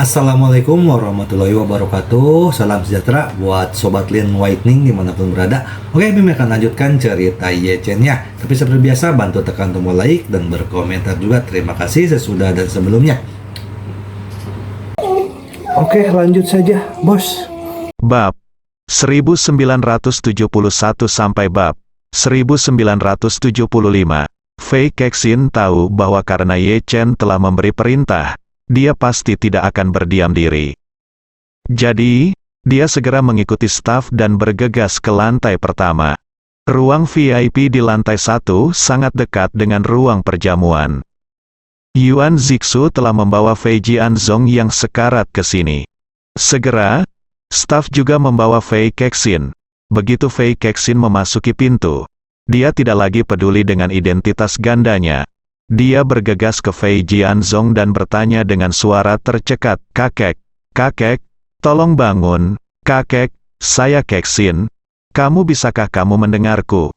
Assalamualaikum warahmatullahi wabarakatuh. Salam sejahtera buat Sobat Lin Whitening dimanapun berada. Oke, Bim akan lanjutkan cerita Yechen-nya. Tapi seperti biasa, bantu tekan tombol like dan berkomentar juga. Terima kasih sesudah dan sebelumnya. Oke, lanjut saja, bos. Bab 1971 sampai bab 1975. Fei Kexin tahu bahwa karena Ye Chen telah memberi perintah, dia pasti tidak akan berdiam diri. Jadi, dia segera mengikuti staf dan bergegas ke lantai pertama. Ruang VIP di lantai 1 sangat dekat dengan ruang perjamuan. Yuan Zixu telah membawa Fei Jianzong yang sekarat ke sini. Segera, staf juga membawa Fei Kexin. Begitu Fei Kexin memasuki pintu, dia tidak lagi peduli dengan identitas gandanya. Dia bergegas ke Fei Jianzong dan bertanya dengan suara tercekat, "Kakek, kakek, tolong bangun, kakek, saya Kexin. Bisakah kamu mendengarku?"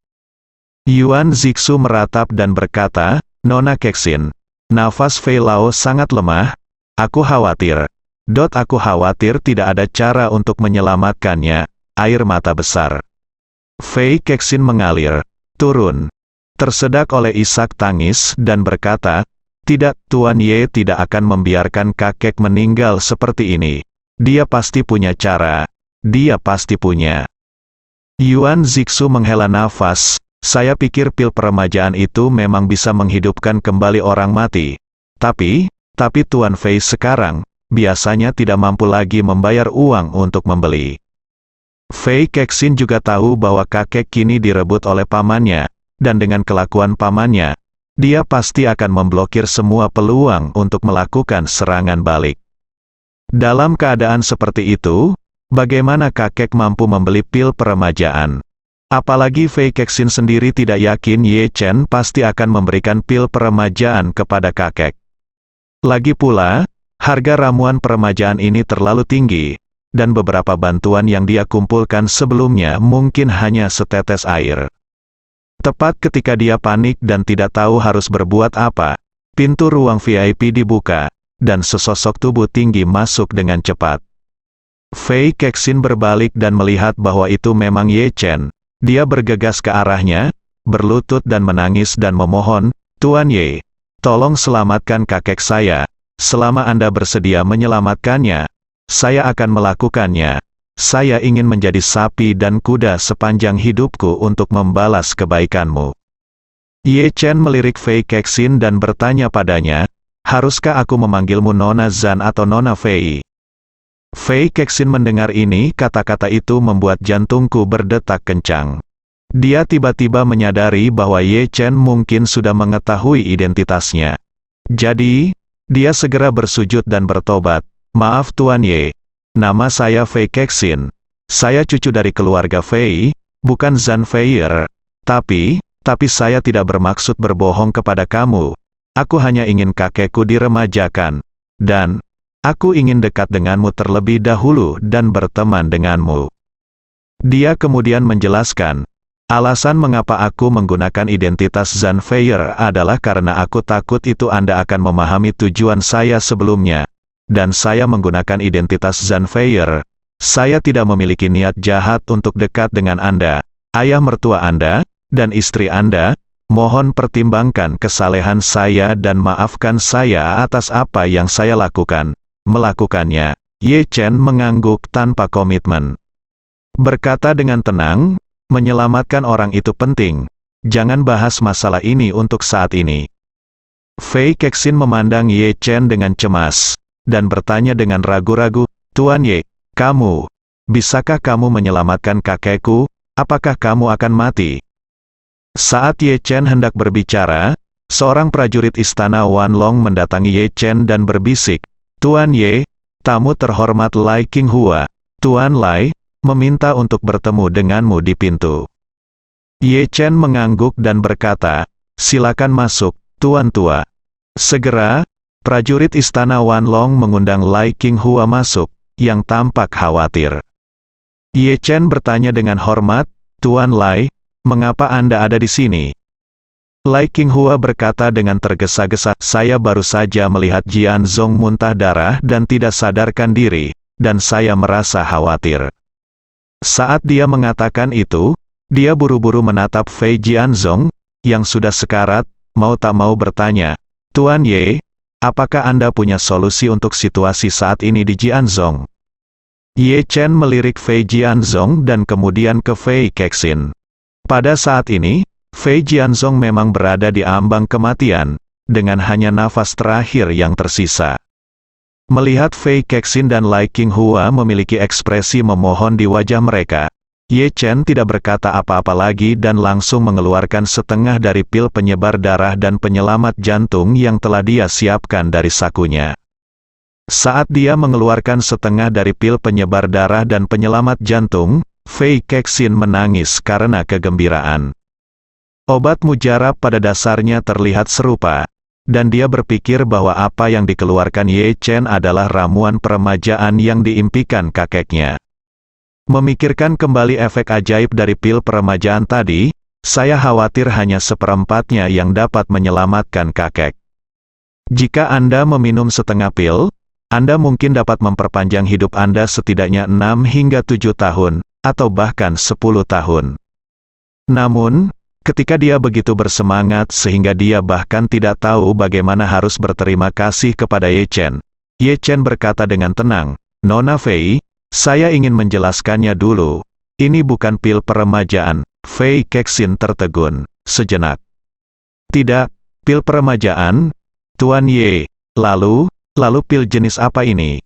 Yuan Zixu meratap dan berkata, "Nona Kexin, nafas Fei Lao sangat lemah. Aku khawatir. Aku khawatir tidak ada cara untuk menyelamatkannya." Air mata besar Fei Kexin mengalir turun. Tersedak oleh isak tangis dan berkata, "Tidak, Tuan Ye tidak akan membiarkan kakek meninggal seperti ini. Dia pasti punya cara. Dia pasti punya." Yuan Zixu menghela nafas, "Saya pikir pil peremajaan itu memang bisa menghidupkan kembali orang mati. Tapi Tuan Fei sekarang, biasanya tidak mampu lagi membayar uang untuk membeli." Fei Kexin juga tahu bahwa kakek kini direbut oleh pamannya. Dan dengan kelakuan pamannya, dia pasti akan memblokir semua peluang untuk melakukan serangan balik. Dalam keadaan seperti itu, bagaimana kakek mampu membeli pil peremajaan? Apalagi Fei Kexin sendiri tidak yakin Ye Chen pasti akan memberikan pil peremajaan kepada kakek. Lagi pula, harga ramuan peremajaan ini terlalu tinggi, dan beberapa bantuan yang dia kumpulkan sebelumnya mungkin hanya setetes air. Tepat ketika dia panik dan tidak tahu harus berbuat apa, pintu ruang VIP dibuka, dan sesosok tubuh tinggi masuk dengan cepat. Fei Kexin berbalik dan melihat bahwa itu memang Ye Chen. Dia bergegas ke arahnya, berlutut dan menangis dan memohon, "Tuan Ye, tolong selamatkan kakek saya. Selama Anda bersedia menyelamatkannya, saya akan melakukannya. Saya ingin menjadi sapi dan kuda sepanjang hidupku untuk membalas kebaikanmu." Ye Chen melirik Fei Kexin dan bertanya padanya, "Haruskah aku memanggilmu Nona Zan atau Nona Fei?" Fei Kexin mendengar ini, kata-kata itu membuat jantungku berdetak kencang. Dia tiba-tiba menyadari bahwa Ye Chen mungkin sudah mengetahui identitasnya. Jadi, dia segera bersujud dan bertobat, "Maaf Tuan Ye. Nama saya Fei Kexin. Saya cucu dari keluarga Fei, bukan Zan Feier. Tapi saya tidak bermaksud berbohong kepada kamu. Aku hanya ingin kakekku diremajakan. Dan, aku ingin dekat denganmu terlebih dahulu dan berteman denganmu." Dia kemudian menjelaskan, "Alasan mengapa aku menggunakan identitas Zan Feier adalah karena aku takut itu Anda akan memahami tujuan saya sebelumnya. Dan saya menggunakan identitas Zan Feier. Saya tidak memiliki niat jahat untuk dekat dengan Anda, ayah mertua Anda, dan istri Anda. Mohon pertimbangkan kesalehan saya dan maafkan saya atas apa yang saya lakukan." Melakukannya, Ye Chen mengangguk tanpa komitmen. Berkata dengan tenang, "Menyelamatkan orang itu penting. Jangan bahas masalah ini untuk saat ini." Fei Kexin memandang Ye Chen dengan cemas dan bertanya dengan ragu-ragu, "Tuan Ye, bisakah kamu menyelamatkan kakekku? Apakah kamu akan mati?" Saat Ye Chen hendak berbicara, seorang prajurit istana Wanlong mendatangi Ye Chen dan berbisik, "Tuan Ye, tamu terhormat Lai Qinghua, Tuan Lai, meminta untuk bertemu denganmu di pintu." Ye Chen mengangguk dan berkata, "Silakan masuk, Tuan Tua." Segera, prajurit istana Wanlong mengundang Lai Qinghua masuk, yang tampak khawatir. Ye Chen bertanya dengan hormat, "Tuan Lai, mengapa Anda ada di sini?" Lai Qinghua berkata dengan tergesa-gesa, saya baru saja melihat Jian Zong muntah darah dan tidak sadarkan diri, dan saya merasa khawatir. Saat dia mengatakan itu, dia buru-buru menatap Fei Jianzong, yang sudah sekarat, mau tak mau bertanya, Tuan Ye, apakah Anda punya solusi untuk situasi saat ini di Jianzong? Ye Chen melirik Fei Jianzong dan kemudian ke Fei Kexin. Pada saat ini, Fei Jianzong memang berada di ambang kematian, dengan hanya nafas terakhir yang tersisa. Melihat Fei Kexin dan Lai Qinghua memiliki ekspresi memohon di wajah mereka, Ye Chen tidak berkata apa-apa lagi dan langsung mengeluarkan setengah dari pil penyebar darah dan penyelamat jantung yang telah dia siapkan dari sakunya. Saat dia mengeluarkan setengah dari pil penyebar darah dan penyelamat jantung, Fei Kexin menangis karena kegembiraan. Obat mujarab pada dasarnya terlihat serupa, dan dia berpikir bahwa apa yang dikeluarkan Ye Chen adalah ramuan peremajaan yang diimpikan kakeknya. Memikirkan kembali efek ajaib dari pil peremajaan tadi, saya khawatir hanya seperempatnya yang dapat menyelamatkan kakek. Jika Anda meminum setengah pil, Anda mungkin dapat memperpanjang hidup Anda setidaknya 6 hingga 7 tahun, atau bahkan 10 tahun. Namun, ketika dia begitu bersemangat sehingga dia bahkan tidak tahu bagaimana harus berterima kasih kepada Ye Chen berkata dengan tenang, Nona Fei, saya ingin menjelaskannya dulu. Ini bukan pil peremajaan. Fei Kexin tertegun sejenak. Tidak, pil peremajaan? Tuan Ye, lalu pil jenis apa ini?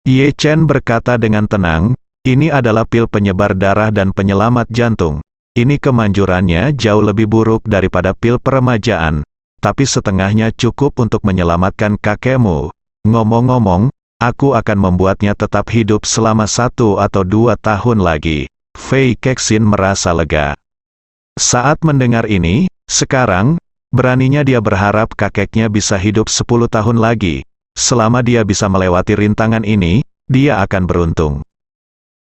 Ye Chen berkata dengan tenang, ini adalah pil penyebar darah dan penyelamat jantung. Ini kemanjurannya jauh lebih buruk daripada pil peremajaan, tapi setengahnya cukup untuk menyelamatkan kakekmu. Ngomong-ngomong, aku akan membuatnya tetap hidup selama 1 atau 2 tahun lagi. Fei Kexin merasa lega. Saat mendengar ini, sekarang, beraninya dia berharap kakeknya bisa hidup 10 tahun lagi. Selama dia bisa melewati rintangan ini, dia akan beruntung.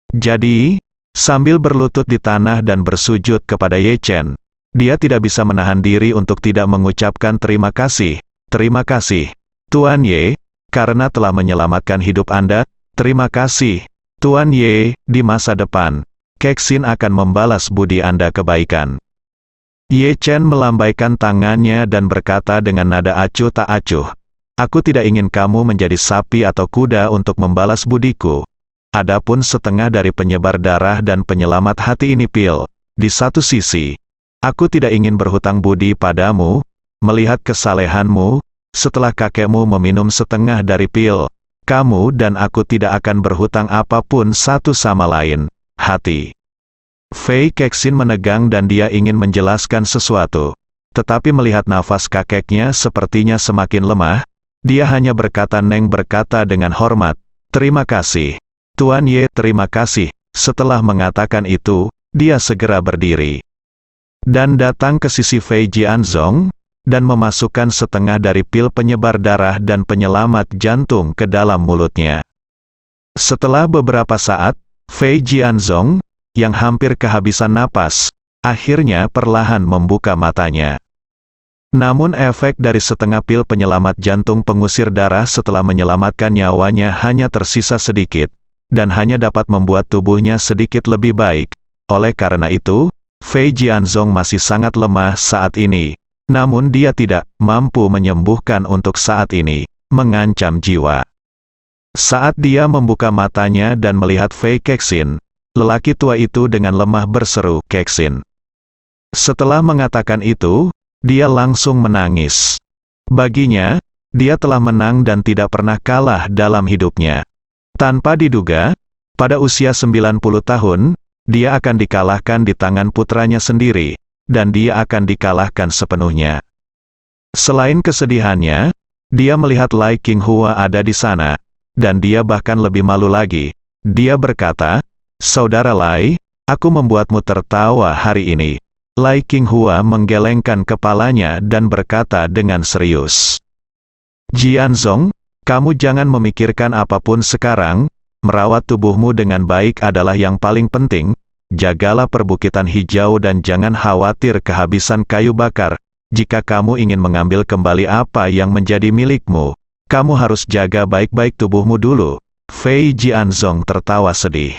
Jadi, sambil berlutut di tanah dan bersujud kepada Ye Chen, dia tidak bisa menahan diri untuk tidak mengucapkan terima kasih. Terima kasih, Tuan Ye, karena telah menyelamatkan hidup Anda. Terima kasih, Tuan Ye, di masa depan, Kexin akan membalas budi Anda kebaikan. Ye Chen melambaikan tangannya dan berkata dengan nada acuh tak acuh, aku tidak ingin kamu menjadi sapi atau kuda untuk membalas budiku. Adapun setengah dari penyebar darah dan penyelamat hati ini pil, di satu sisi, aku tidak ingin berhutang budi padamu, melihat kesalehanmu, setelah kakekmu meminum setengah dari pil, kamu dan aku tidak akan berhutang apapun satu sama lain, hati. Fei Kexin menegang dan dia ingin menjelaskan sesuatu, tetapi melihat nafas kakeknya sepertinya semakin lemah, dia hanya berkata dengan hormat, terima kasih. Tuan Ye, terima kasih. Setelah mengatakan itu, dia segera berdiri dan datang ke sisi Fei Jianzong, dan memasukkan setengah dari pil penyebar darah dan penyelamat jantung ke dalam mulutnya. Setelah beberapa saat, Fei Jianzong, yang hampir kehabisan napas, akhirnya perlahan membuka matanya. Namun efek dari setengah pil penyelamat jantung pengusir darah setelah menyelamatkan nyawanya hanya tersisa sedikit, dan hanya dapat membuat tubuhnya sedikit lebih baik. Oleh karena itu, Fei Jianzong masih sangat lemah saat ini, namun dia tidak mampu menyembuhkan untuk saat ini, mengancam jiwa. Saat dia membuka matanya dan melihat Fei Kexin, lelaki tua itu dengan lemah berseru, Kexin. Setelah mengatakan itu, dia langsung menangis. Baginya, dia telah menang dan tidak pernah kalah dalam hidupnya. Tanpa diduga, pada usia 90 tahun, dia akan dikalahkan di tangan putranya sendiri, dan dia akan dikalahkan sepenuhnya. Selain kesedihannya, dia melihat Lai Qinghua ada di sana, dan dia bahkan lebih malu lagi. Dia berkata, Saudara Lai, aku membuatmu tertawa hari ini. Lai Qinghua menggelengkan kepalanya dan berkata dengan serius, Jianzong, kamu jangan memikirkan apapun sekarang, merawat tubuhmu dengan baik adalah yang paling penting, jagalah perbukitan hijau dan jangan khawatir kehabisan kayu bakar, jika kamu ingin mengambil kembali apa yang menjadi milikmu, kamu harus jaga baik-baik tubuhmu dulu. Fei Jianzong tertawa sedih.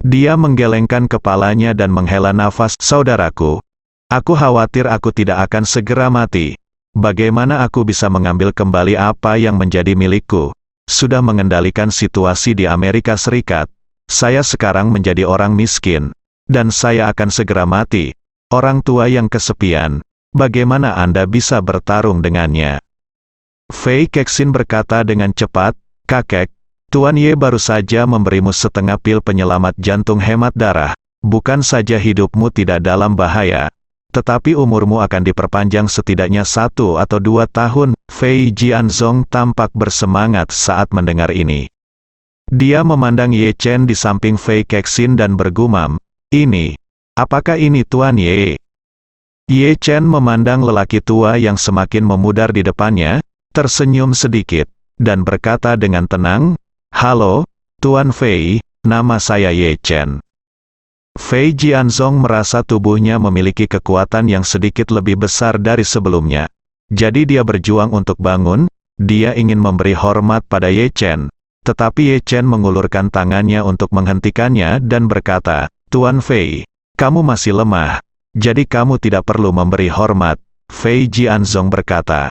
Dia menggelengkan kepalanya dan menghela nafas. Saudaraku, aku khawatir aku tidak akan segera mati. Bagaimana aku bisa mengambil kembali apa yang menjadi milikku? Sudah mengendalikan situasi di Amerika Serikat. Saya sekarang menjadi orang miskin, dan saya akan segera mati. Orang tua yang kesepian, bagaimana Anda bisa bertarung dengannya? Fei Kexin berkata dengan cepat, kakek, Tuan Ye baru saja memberimu setengah pil penyelamat jantung hemat darah. Bukan saja hidupmu tidak dalam bahaya, tetapi umurmu akan diperpanjang setidaknya 1 atau 2 tahun. Fei Jianzong tampak bersemangat saat mendengar ini. Dia memandang Ye Chen di samping Fei Kexin dan bergumam, apakah ini Tuan Ye? Ye Chen memandang lelaki tua yang semakin memudar di depannya, tersenyum sedikit, dan berkata dengan tenang, halo, Tuan Fei, nama saya Ye Chen. Fei Jianzong merasa tubuhnya memiliki kekuatan yang sedikit lebih besar dari sebelumnya. Jadi dia berjuang untuk bangun, dia ingin memberi hormat pada Ye Chen. Tetapi Ye Chen mengulurkan tangannya untuk menghentikannya dan berkata, Tuan Fei, kamu masih lemah, jadi kamu tidak perlu memberi hormat. Fei Jianzong berkata,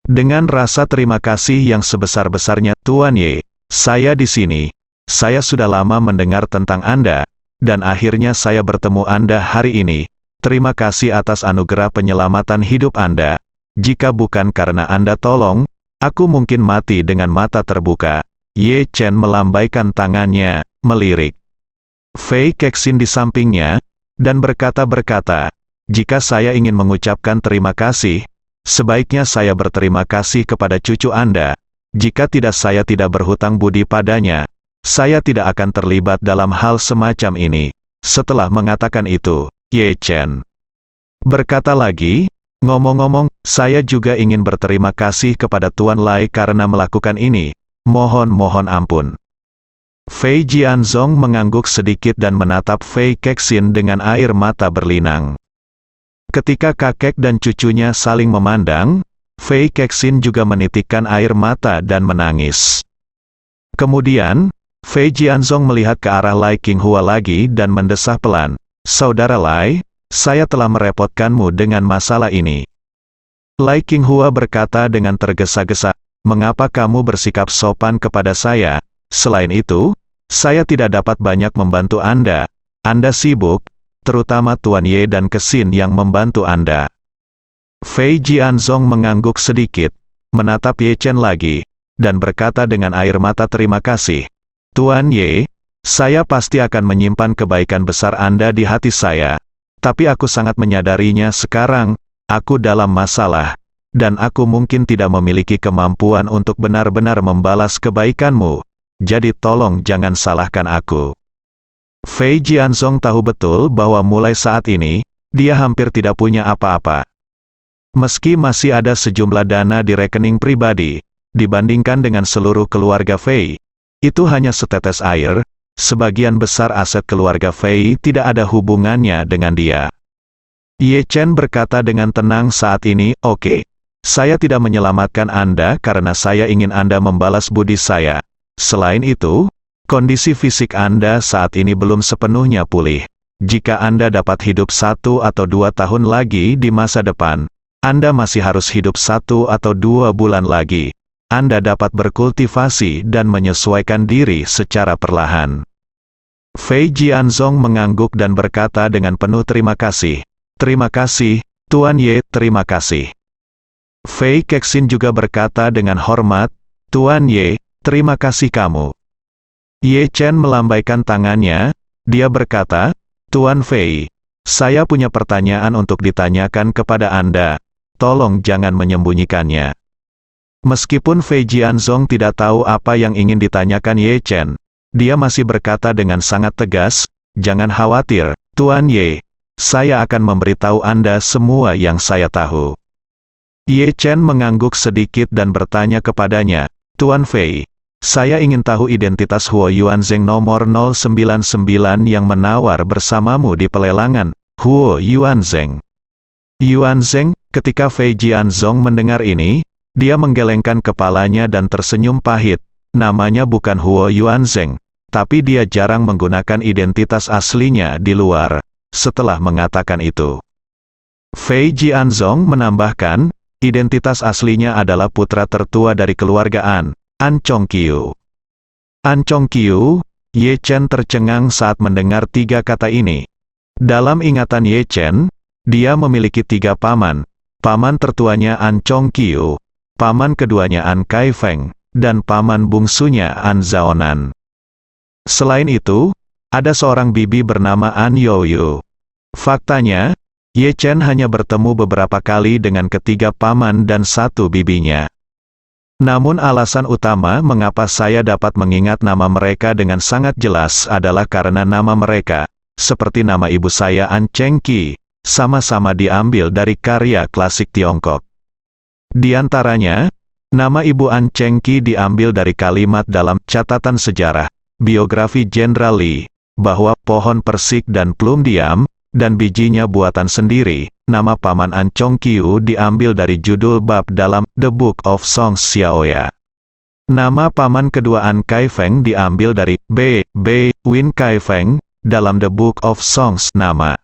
dengan rasa terima kasih yang sebesar-besarnya, Tuan Ye, saya di sini. Saya sudah lama mendengar tentang Anda, dan akhirnya saya bertemu Anda hari ini. Terima kasih atas anugerah penyelamatan hidup Anda. Jika bukan karena Anda tolong, aku mungkin mati dengan mata terbuka. Ye Chen melambaikan tangannya, melirik Fei Kexin di sampingnya, dan berkata, jika saya ingin mengucapkan terima kasih, sebaiknya saya berterima kasih kepada cucu Anda. Jika tidak, saya tidak berhutang budi padanya. Saya tidak akan terlibat dalam hal semacam ini. Setelah mengatakan itu, Ye Chen berkata lagi, ngomong-ngomong, saya juga ingin berterima kasih kepada Tuan Lai karena melakukan ini. Mohon ampun. Fei Jianzong mengangguk sedikit dan menatap Fei Kexin dengan air mata berlinang. Ketika kakek dan cucunya saling memandang, Fei Kexin juga menitikkan air mata dan menangis. Kemudian, Fei Jianzong melihat ke arah Lai Qinghua lagi dan mendesah pelan, Saudara Lai, saya telah merepotkanmu dengan masalah ini. Lai Qinghua berkata dengan tergesa-gesa, mengapa kamu bersikap sopan kepada saya? Selain itu, saya tidak dapat banyak membantu Anda. Anda sibuk, terutama Tuan Ye dan Kexin yang membantu Anda. Fei Jianzong mengangguk sedikit, menatap Ye Chen lagi, dan berkata dengan air mata terima kasih. Tuan Ye, saya pasti akan menyimpan kebaikan besar Anda di hati saya. Tapi aku sangat menyadarinya sekarang, aku dalam masalah. Dan aku mungkin tidak memiliki kemampuan untuk benar-benar membalas kebaikanmu. Jadi tolong jangan salahkan aku. Fei Jianzong tahu betul bahwa mulai saat ini, dia hampir tidak punya apa-apa. Meski masih ada sejumlah dana di rekening pribadi, dibandingkan dengan seluruh keluarga Fei, itu hanya setetes air. Sebagian besar aset keluarga Fei tidak ada hubungannya dengan dia. Ye Chen berkata dengan tenang saat ini, oke. Saya tidak menyelamatkan Anda karena saya ingin Anda membalas budi saya. Selain itu, kondisi fisik Anda saat ini belum sepenuhnya pulih. Jika Anda dapat hidup 1 atau 2 tahun lagi di masa depan, Anda masih harus hidup 1 atau 2 bulan lagi. Anda dapat berkultivasi dan menyesuaikan diri secara perlahan. Fei Jianzong mengangguk dan berkata dengan penuh terima kasih. Terima kasih, Tuan Ye, terima kasih. Fei Kexin juga berkata dengan hormat, Tuan Ye, terima kasih kamu. Ye Chen melambaikan tangannya, dia berkata, Tuan Fei, saya punya pertanyaan untuk ditanyakan kepada Anda. Tolong jangan menyembunyikannya. Meskipun Fei Jianzong tidak tahu apa yang ingin ditanyakan Ye Chen, dia masih berkata dengan sangat tegas, jangan khawatir, Tuan Ye, saya akan memberitahu Anda semua yang saya tahu. Ye Chen mengangguk sedikit dan bertanya kepadanya, Tuan Fei, saya ingin tahu identitas Huo Yuanzeng nomor 099 yang menawar bersamamu di pelelangan. Huo Yuanzeng. Yuanzeng, Ketika Fei Jianzong mendengar ini, dia menggelengkan kepalanya dan tersenyum pahit. Namanya bukan Huo Yuanzheng, tapi dia jarang menggunakan identitas aslinya di luar. Setelah mengatakan itu, Fei Jianzong menambahkan, identitas aslinya adalah putra tertua dari keluarga An Chongqiu. An Chongqiu. Ye Chen tercengang saat mendengar 3 kata ini. Dalam ingatan Ye Chen, dia memiliki 3 paman. Paman tertuanya An Chongqiu, paman keduanya An Kaifeng, dan paman bungsunya An Zaonan. Selain itu, ada seorang bibi bernama An Youyu. Faktanya, Ye Chen hanya bertemu beberapa kali dengan ketiga paman dan 1 bibinya. Namun alasan utama mengapa saya dapat mengingat nama mereka dengan sangat jelas adalah karena nama mereka, seperti nama ibu saya An Chengqi, sama-sama diambil dari karya klasik Tiongkok. Di antaranya, nama ibu An Chengqi diambil dari kalimat dalam catatan sejarah, biografi Jenderal Li, bahwa pohon persik dan plum diam, dan bijinya buatan sendiri. Nama paman An Chongqiu diambil dari judul bab dalam The Book of Songs Xiaoya. Nama paman kedua An Kaifeng diambil dari Win Kaifeng dalam The Book of Songs Nama.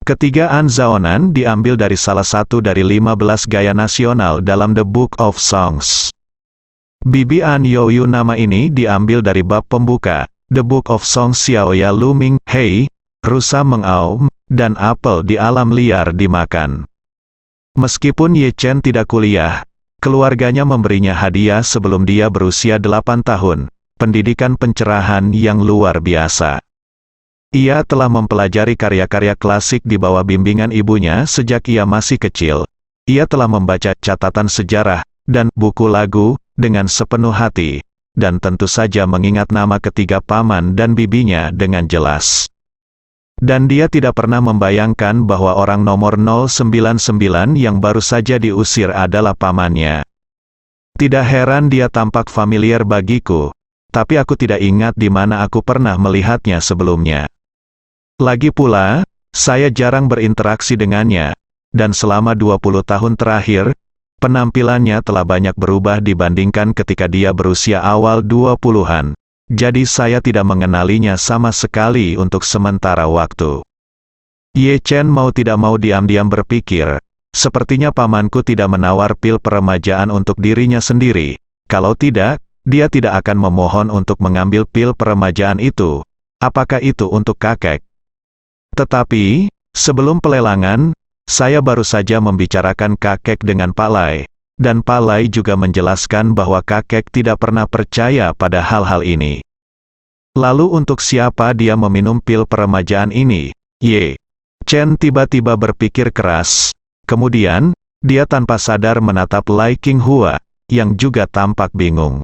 Ketiga An Zaonan diambil dari salah satu dari 15 gaya nasional dalam The Book of Songs. Bibi An Youyu nama ini diambil dari bab pembuka, The Book of Songs Xiaoya Luming Hei, rusa mengaum, dan apel di alam liar dimakan. Meskipun Ye Chen tidak kuliah, keluarganya memberinya hadiah sebelum dia berusia 8 tahun, pendidikan pencerahan yang luar biasa. Ia telah mempelajari karya-karya klasik di bawah bimbingan ibunya sejak ia masih kecil. Ia telah membaca catatan sejarah dan buku lagu dengan sepenuh hati, dan tentu saja mengingat nama ketiga paman dan bibinya dengan jelas. Dan dia tidak pernah membayangkan bahwa orang nomor 099 yang baru saja diusir adalah pamannya. Tidak heran dia tampak familiar bagiku, tapi aku tidak ingat di mana aku pernah melihatnya sebelumnya. Lagi pula, saya jarang berinteraksi dengannya, dan selama 20 tahun terakhir, penampilannya telah banyak berubah dibandingkan ketika dia berusia awal 20-an. Jadi saya tidak mengenalinya sama sekali untuk sementara waktu. Ye Chen mau tidak mau diam-diam berpikir, sepertinya pamanku tidak menawar pil peremajaan untuk dirinya sendiri. Kalau tidak, dia tidak akan memohon untuk mengambil pil peremajaan itu. Apakah itu untuk kakek? Tetapi, sebelum pelelangan, saya baru saja membicarakan kakek dengan Pak Lai. Dan Pak Lai juga menjelaskan bahwa kakek tidak pernah percaya pada hal-hal ini. Lalu untuk siapa dia meminum pil peremajaan ini? Ye Chen tiba-tiba berpikir keras. Kemudian, dia tanpa sadar menatap Lai Qinghua, yang juga tampak bingung.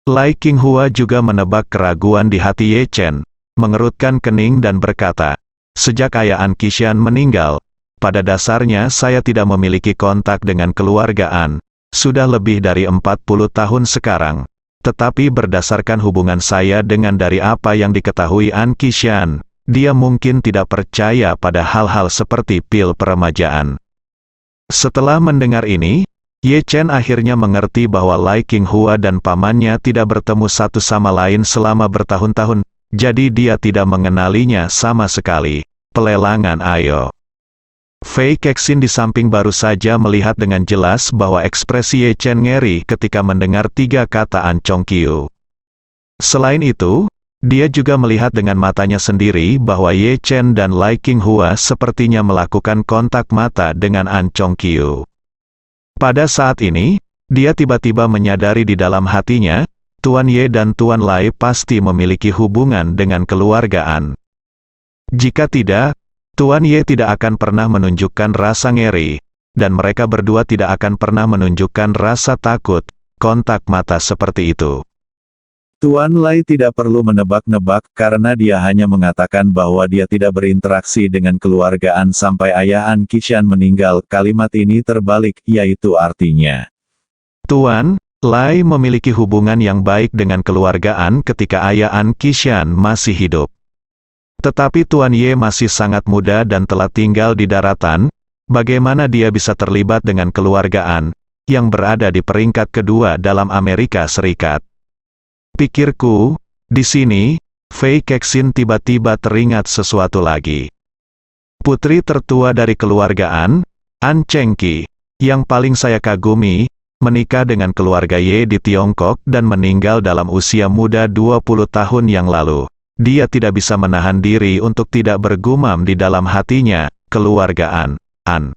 Lai Qinghua juga menebak keraguan di hati Ye Chen, mengerutkan kening dan berkata, "Sejak ayah An Qishan meninggal, pada dasarnya saya tidak memiliki kontak dengan keluarga An. Sudah lebih dari 40 tahun sekarang. Tetapi berdasarkan hubungan saya dengan dari apa yang diketahui An Qishan, dia mungkin tidak percaya pada hal-hal seperti pil peremajaan." Setelah mendengar ini, Ye Chen akhirnya mengerti bahwa Lai Qinghua dan pamannya tidak bertemu satu sama lain selama bertahun-tahun, jadi dia tidak mengenalinya sama sekali. Pelelangan ayo. Fei Kexin di samping baru saja melihat dengan jelas bahwa ekspresi Ye Chen ngeri ketika mendengar 3 kata An Chongqiu. Selain itu, dia juga melihat dengan matanya sendiri bahwa Ye Chen dan Lai Qinghua sepertinya melakukan kontak mata dengan An Chongqiu. Pada saat ini, dia tiba-tiba menyadari di dalam hatinya, Tuan Ye dan Tuan Lai pasti memiliki hubungan dengan keluarga An. Jika tidak, Tuan Ye tidak akan pernah menunjukkan rasa ngeri, dan mereka berdua tidak akan pernah menunjukkan rasa takut, kontak mata seperti itu. Tuan Lai tidak perlu menebak-nebak karena dia hanya mengatakan bahwa dia tidak berinteraksi dengan keluarga An sampai ayah An Qishan meninggal. Kalimat ini terbalik, yaitu artinya, Tuan Lai memiliki hubungan yang baik dengan keluarga An ketika ayah An Qishan masih hidup. Tetapi Tuan Ye masih sangat muda dan telah tinggal di daratan, bagaimana dia bisa terlibat dengan keluarga An, yang berada di peringkat kedua dalam Amerika Serikat. Pikirku, di sini, Fei Kexin tiba-tiba teringat sesuatu lagi. Putri tertua dari keluarga An Chengqi, yang paling saya kagumi, menikah dengan keluarga Ye di Tiongkok dan meninggal dalam usia muda 20 tahun yang lalu. Dia tidak bisa menahan diri untuk tidak bergumam di dalam hatinya, keluarga An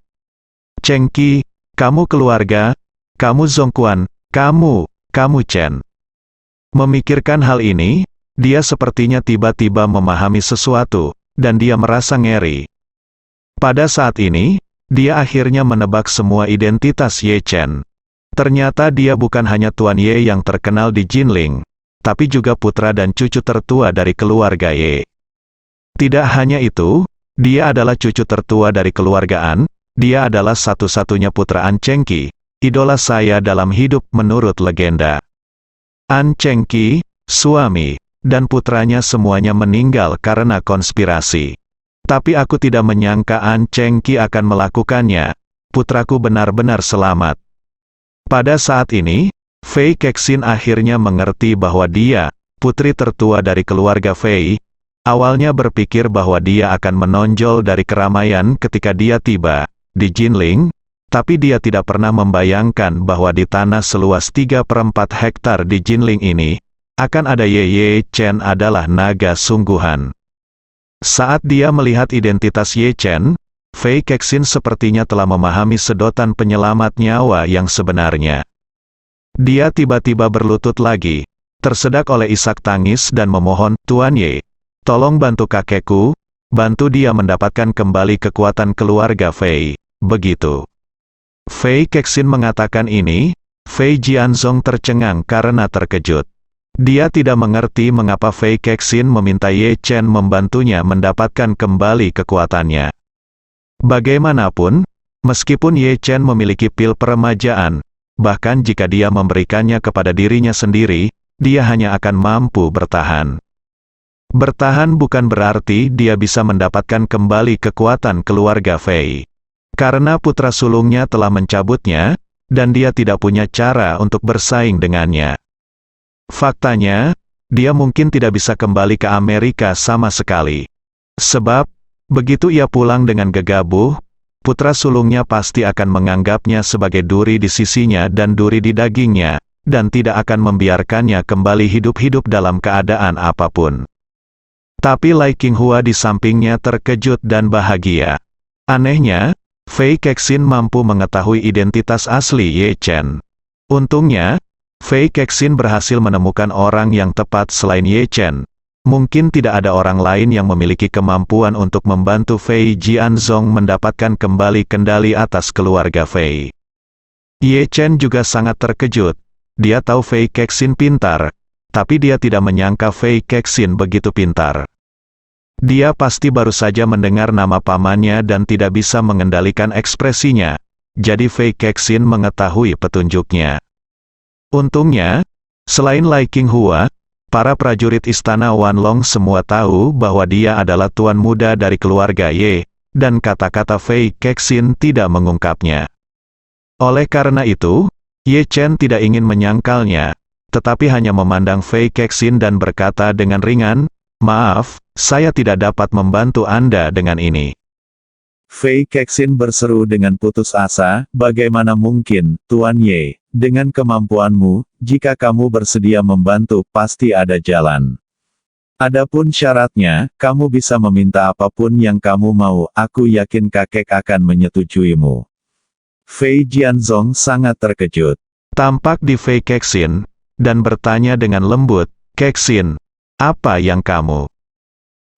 Chengqi, kamu keluarga, kamu Zongquan, kamu Chen. Memikirkan hal ini, dia sepertinya tiba-tiba memahami sesuatu, dan dia merasa ngeri. Pada saat ini, dia akhirnya menebak semua identitas Ye Chen. Ternyata dia bukan hanya Tuan Ye yang terkenal di Jinling, tapi juga putra dan cucu tertua dari keluarga Ye. Tidak hanya itu, dia adalah cucu tertua dari keluarga An, dia adalah satu-satunya putra An Chengqi, idola saya dalam hidup menurut legenda. An Chengqi, suami, dan putranya semuanya meninggal karena konspirasi. Tapi aku tidak menyangka An Chengqi akan melakukannya, putraku benar-benar selamat. Pada saat ini, Fei Kexin akhirnya mengerti bahwa dia, putri tertua dari keluarga Fei, awalnya berpikir bahwa dia akan menonjol dari keramaian ketika dia tiba di Jinling, tapi dia tidak pernah membayangkan bahwa di tanah seluas 3/4 hektar di Jinling ini, akan ada Ye Chen adalah naga sungguhan. Saat dia melihat identitas Ye Chen, Fei Kexin sepertinya telah memahami sedotan penyelamat nyawa yang sebenarnya. Dia tiba-tiba berlutut lagi, tersedak oleh isak tangis dan memohon, Tuan Ye, tolong bantu kakekku, bantu dia mendapatkan kembali kekuatan keluarga Fei. Begitu Fei Kexin mengatakan ini, Fei Jianzong tercengang karena terkejut. Dia tidak mengerti mengapa Fei Kexin meminta Ye Chen membantunya mendapatkan kembali kekuatannya. Bagaimanapun, meskipun Ye Chen memiliki pil peremajaan, bahkan jika dia memberikannya kepada dirinya sendiri, dia hanya akan mampu bertahan. Bertahan bukan berarti dia bisa mendapatkan kembali kekuatan keluarga Fei. Karena putra sulungnya telah mencabutnya, dan dia tidak punya cara untuk bersaing dengannya. Faktanya, dia mungkin tidak bisa kembali ke Amerika sama sekali. Sebab, begitu ia pulang dengan gegabah, putra sulungnya pasti akan menganggapnya sebagai duri di sisinya dan duri di dagingnya, dan tidak akan membiarkannya kembali hidup-hidup dalam keadaan apapun. Tapi Lai Qinghua di sampingnya terkejut dan bahagia. Anehnya, Fei Kexin mampu mengetahui identitas asli Ye Chen. Untungnya, Fei Kexin berhasil menemukan orang yang tepat selain Ye Chen. Mungkin tidak ada orang lain yang memiliki kemampuan untuk membantu Fei Jianzong mendapatkan kembali kendali atas keluarga Fei. Ye Chen juga sangat terkejut. Dia tahu Fei Kexin pintar, tapi dia tidak menyangka Fei Kexin begitu pintar. Dia pasti baru saja mendengar nama pamannya dan tidak bisa mengendalikan ekspresinya, jadi Fei Kexin mengetahui petunjuknya. Untungnya, selain Lai Qinghua, para prajurit istana Wanlong semua tahu bahwa dia adalah tuan muda dari keluarga Ye, dan kata-kata Fei Kexin tidak mengungkapnya. Oleh karena itu, Ye Chen tidak ingin menyangkalnya, tetapi hanya memandang Fei Kexin dan berkata dengan ringan, "Maaf, saya tidak dapat membantu Anda dengan ini." Fei Kexin berseru dengan putus asa, "Bagaimana mungkin, Tuan Ye, dengan kemampuanmu, jika kamu bersedia membantu, pasti ada jalan. Adapun syaratnya, kamu bisa meminta apapun yang kamu mau, aku yakin kakek akan menyetujuimu." Fei Jianzong sangat terkejut. Tampak di Fei Kexin, dan bertanya dengan lembut, "Kexin, apa yang kamu?"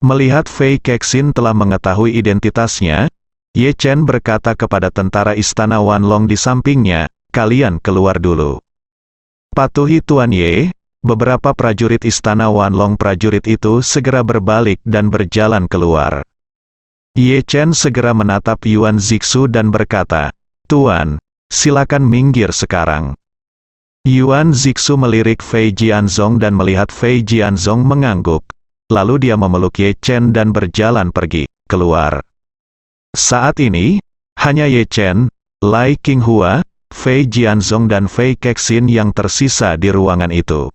Melihat Fei Kexin telah mengetahui identitasnya, Ye Chen berkata kepada tentara istana Wanlong di sampingnya, "Kalian keluar dulu." Patuhi Tuan Ye, beberapa prajurit istana Wanlong prajurit itu segera berbalik dan berjalan keluar. Ye Chen segera menatap Yuan Zixu dan berkata, "Tuan, silakan minggir sekarang." Yuan Zixu melirik Fei Jianzong dan melihat Fei Jianzong mengangguk. Lalu dia memeluk Ye Chen dan berjalan pergi keluar. Saat ini, Hanya Ye Chen, Lai Qinghua, Fei Jianzong dan Fei Kexin yang tersisa di ruangan itu.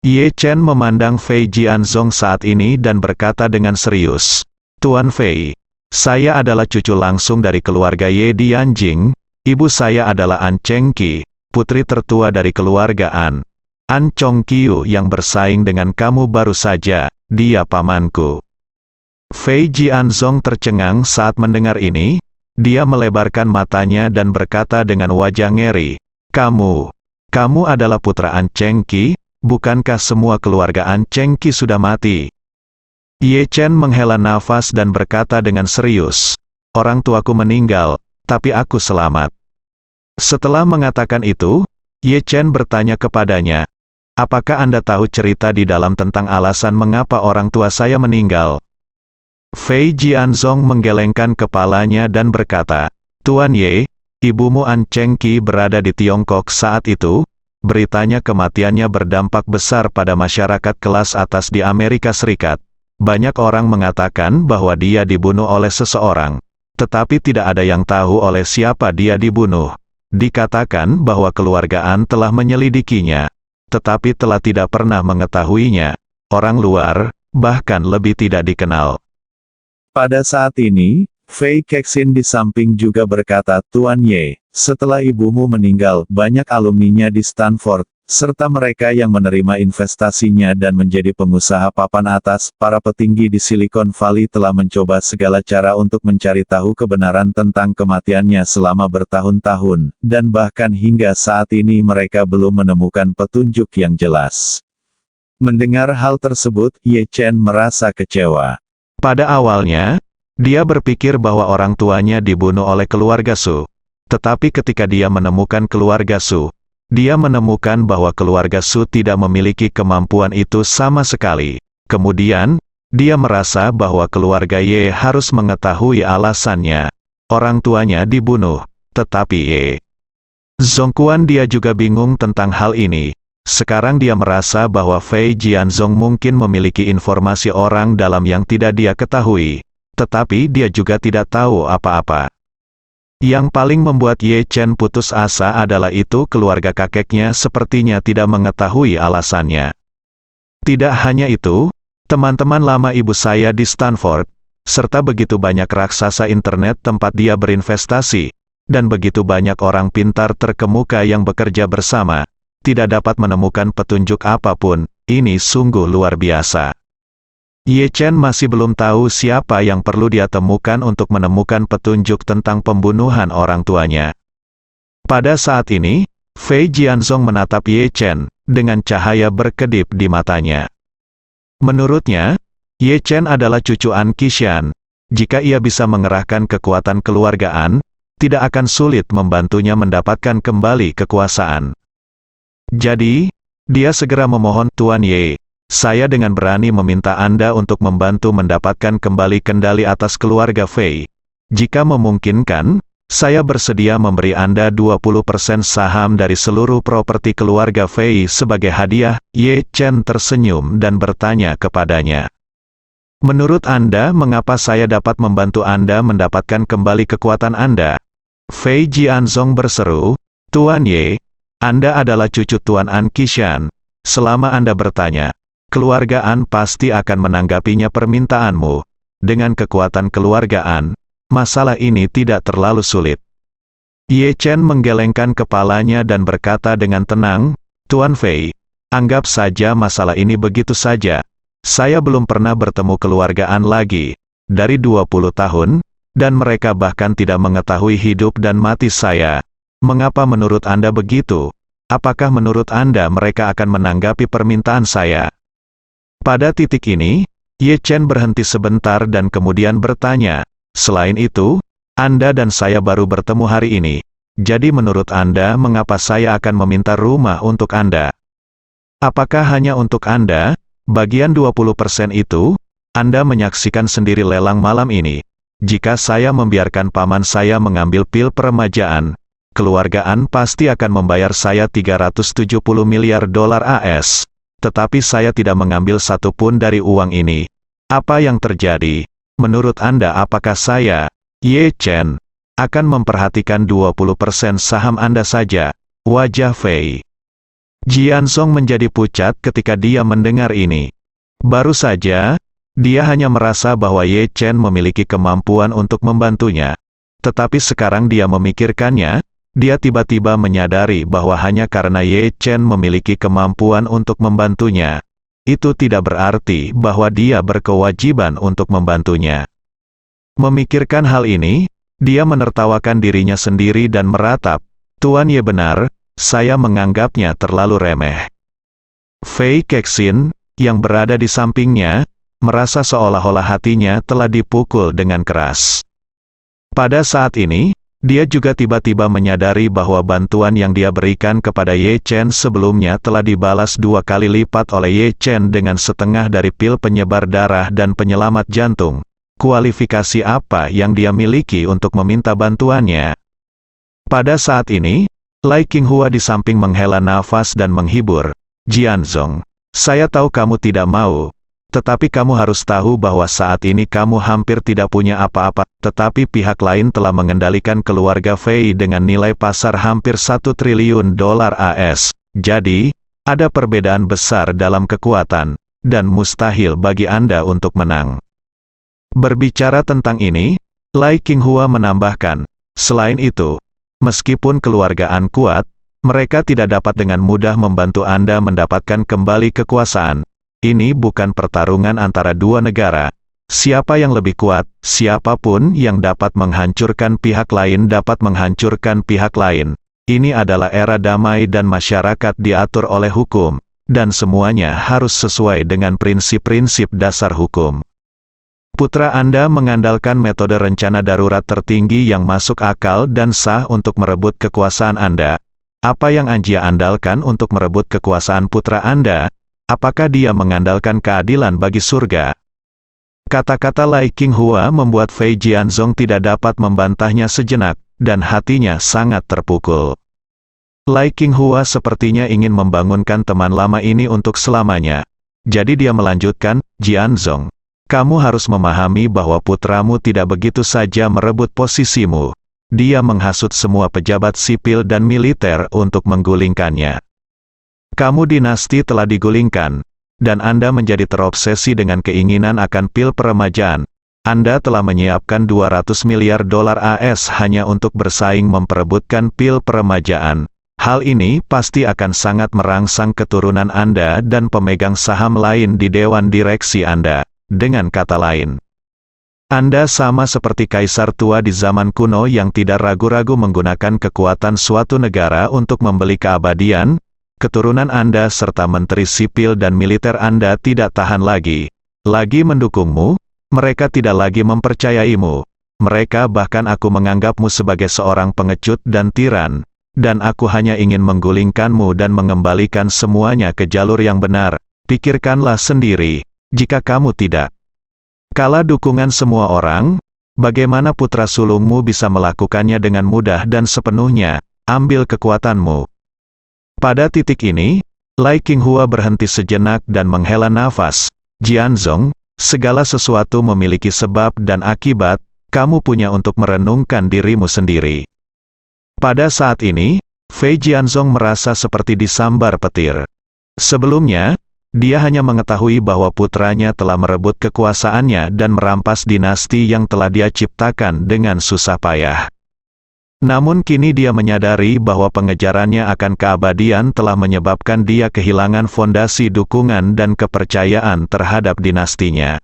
Ye Chen memandang Fei Jianzong saat ini dan berkata dengan serius, "Tuan Fei, saya adalah cucu langsung dari keluarga Ye Dianjing, ibu saya adalah An Chengqi, putri tertua dari keluarga An Chongqiu yang bersaing dengan kamu baru saja, dia pamanku." Fei Jianzong tercengang saat mendengar ini, dia melebarkan matanya dan berkata dengan wajah ngeri, Kamu adalah putra An Chengqi, bukankah semua keluarga An Chengqi sudah mati?" Ye Chen menghela nafas dan berkata dengan serius, "Orang tuaku meninggal, tapi aku selamat." Setelah mengatakan itu, Ye Chen bertanya kepadanya, "Apakah Anda tahu cerita di dalam tentang alasan mengapa orang tua saya meninggal?" Fei Jianzong menggelengkan kepalanya dan berkata, "Tuan Ye, ibumu An Chengqi berada di Tiongkok saat itu. Beritanya kematiannya berdampak besar pada masyarakat kelas atas di Amerika Serikat. Banyak orang mengatakan bahwa dia dibunuh oleh seseorang, tetapi tidak ada yang tahu oleh siapa dia dibunuh. Dikatakan bahwa keluarga An telah menyelidikinya, tetapi telah tidak pernah mengetahuinya. Orang luar, bahkan lebih tidak dikenal." Pada saat ini, Fei Kexin di samping juga berkata, "Tuan Ye, setelah ibumu meninggal, banyak alumninya di Stanford, serta mereka yang menerima investasinya dan menjadi pengusaha papan atas, para petinggi di Silicon Valley telah mencoba segala cara untuk mencari tahu kebenaran tentang kematiannya selama bertahun-tahun, dan bahkan hingga saat ini mereka belum menemukan petunjuk yang jelas." Mendengar hal tersebut, Ye Chen merasa kecewa. Pada awalnya, dia berpikir bahwa orang tuanya dibunuh oleh keluarga Su. Tetapi ketika dia menemukan keluarga Su, dia menemukan bahwa keluarga Su tidak memiliki kemampuan itu sama sekali. Kemudian, dia merasa bahwa keluarga Ye harus mengetahui alasannya. Orang tuanya dibunuh, tetapi Ye Zongquan dia juga bingung tentang hal ini. Sekarang dia merasa bahwa Fei Jianzong mungkin memiliki informasi orang dalam yang tidak dia ketahui, tetapi dia juga tidak tahu apa-apa. Yang paling membuat Ye Chen putus asa adalah itu keluarga kakeknya sepertinya tidak mengetahui alasannya. Tidak hanya itu, teman-teman lama ibu saya di Stanford, serta begitu banyak raksasa internet tempat dia berinvestasi, dan begitu banyak orang pintar terkemuka yang bekerja bersama, tidak dapat menemukan petunjuk apapun. Ini sungguh luar biasa. Ye Chen masih belum tahu siapa yang perlu dia temukan untuk menemukan petunjuk tentang pembunuhan orang tuanya. Pada saat ini, Fei Jianzong menatap Ye Chen dengan cahaya berkedip di matanya. Menurutnya, Ye Chen adalah cucu An Qishan. Jika ia bisa mengerahkan kekuatan keluargaan, tidak akan sulit membantunya mendapatkan kembali kekuasaan. Jadi, dia segera memohon, "Tuan Ye, saya dengan berani meminta Anda untuk membantu mendapatkan kembali kendali atas keluarga Fei. Jika memungkinkan, saya bersedia memberi Anda 20% saham dari seluruh properti keluarga Fei sebagai hadiah." Ye Chen tersenyum dan bertanya kepadanya, "Menurut Anda mengapa saya dapat membantu Anda mendapatkan kembali kekuatan Anda?" Fei Jianzong berseru, "Tuan Ye, Anda adalah cucu Tuan An Qishan. Selama Anda bertanya, keluarga An pasti akan menanggapinya permintaanmu. Dengan kekuatan keluarga An, masalah ini tidak terlalu sulit." Ye Chen menggelengkan kepalanya dan berkata dengan tenang, "Tuan Fei, anggap saja masalah ini begitu saja. Saya belum pernah bertemu keluarga An lagi, dari 20 tahun, dan mereka bahkan tidak mengetahui hidup dan mati saya. Mengapa menurut Anda begitu? Apakah menurut Anda mereka akan menanggapi permintaan saya?" Pada titik ini, Ye Chen berhenti sebentar dan kemudian bertanya, "Selain itu, Anda dan saya baru bertemu hari ini. Jadi menurut Anda mengapa saya akan meminta rumah untuk Anda? Apakah hanya untuk Anda? Bagian 20% itu, Anda menyaksikan sendiri lelang malam ini. Jika saya membiarkan paman saya mengambil pil peremajaan, keluarga An pasti akan membayar saya 370 miliar dolar AS. Tetapi saya tidak mengambil satu pun dari uang ini. Apa yang terjadi? Menurut Anda apakah saya?" Ye Chen akan memperhatikan 20% saham Anda saja. Wajah Fei Jianzong menjadi pucat ketika dia mendengar ini. Baru saja, dia hanya merasa bahwa Ye Chen memiliki kemampuan untuk membantunya. Tetapi sekarang dia memikirkannya, dia tiba-tiba menyadari bahwa hanya karena Ye Chen memiliki kemampuan untuk membantunya, itu tidak berarti bahwa dia berkewajiban untuk membantunya. Memikirkan hal ini, dia menertawakan dirinya sendiri dan meratap, "Tuan Ye benar, saya menganggapnya terlalu remeh." Fei Kexin, yang berada di sampingnya, merasa seolah-olah hatinya telah dipukul dengan keras. Pada saat ini, dia juga tiba-tiba menyadari bahwa bantuan yang dia berikan kepada Ye Chen sebelumnya telah dibalas 2 kali lipat oleh Ye Chen dengan setengah dari pil penyebar darah dan penyelamat jantung. Kualifikasi apa yang dia miliki untuk meminta bantuannya? Pada saat ini, Lai Qinghua di samping menghela nafas dan menghibur. "Jianzong, saya tahu kamu tidak mau. Tetapi kamu harus tahu bahwa saat ini kamu hampir tidak punya apa-apa, tetapi pihak lain telah mengendalikan keluarga Fei dengan nilai pasar hampir 1 triliun dolar AS. Jadi, ada perbedaan besar dalam kekuatan, dan mustahil bagi Anda untuk menang." Berbicara tentang ini, Lai Qinghua menambahkan, "Selain itu, meskipun keluargaan kuat, mereka tidak dapat dengan mudah membantu Anda mendapatkan kembali kekuasaan. Ini bukan pertarungan antara dua negara. Siapa yang lebih kuat, siapapun yang dapat menghancurkan pihak lain dapat menghancurkan pihak lain. Ini adalah era damai dan masyarakat diatur oleh hukum, dan semuanya harus sesuai dengan prinsip-prinsip dasar hukum. Putra Anda mengandalkan metode rencana darurat tertinggi yang masuk akal dan sah untuk merebut kekuasaan Anda. Apa yang Anda andalkan untuk merebut kekuasaan putra Anda? Apakah dia mengandalkan keadilan bagi surga?" Kata-kata Lai Qinghua membuat Fei Jianzong tidak dapat membantahnya sejenak, dan hatinya sangat terpukul. Lai Qinghua sepertinya ingin membangunkan teman lama ini untuk selamanya. Jadi dia melanjutkan, "Jianzong, kamu harus memahami bahwa putramu tidak begitu saja merebut posisimu. Dia menghasut semua pejabat sipil dan militer untuk menggulingkannya. Kamu dinasti telah digulingkan, dan Anda menjadi terobsesi dengan keinginan akan pil peremajaan. Anda telah menyiapkan 200 miliar dolar AS hanya untuk bersaing memperebutkan pil peremajaan. Hal ini pasti akan sangat merangsang keturunan Anda dan pemegang saham lain di dewan direksi Anda. Dengan kata lain, Anda sama seperti kaisar tua di zaman kuno yang tidak ragu-ragu menggunakan kekuatan suatu negara untuk membeli keabadian. Keturunan Anda serta menteri sipil dan militer Anda tidak tahan lagi mendukungmu, mereka tidak lagi mempercayaimu. Mereka bahkan aku menganggapmu sebagai seorang pengecut dan tiran, dan aku hanya ingin menggulingkanmu dan mengembalikan semuanya ke jalur yang benar. Pikirkanlah sendiri, jika kamu tidak kalah dukungan semua orang, bagaimana putra sulungmu bisa melakukannya dengan mudah dan sepenuhnya, ambil kekuatanmu." Pada titik ini, Lai Qinghua berhenti sejenak dan menghela nafas. "Jianzong, segala sesuatu memiliki sebab dan akibat, kamu punya untuk merenungkan dirimu sendiri." Pada saat ini, Fei Jianzong merasa seperti disambar petir. Sebelumnya, dia hanya mengetahui bahwa putranya telah merebut kekuasaannya dan merampas dinasti yang telah dia ciptakan dengan susah payah. Namun kini dia menyadari bahwa pengejarannya akan keabadian telah menyebabkan dia kehilangan fondasi dukungan dan kepercayaan terhadap dinastinya.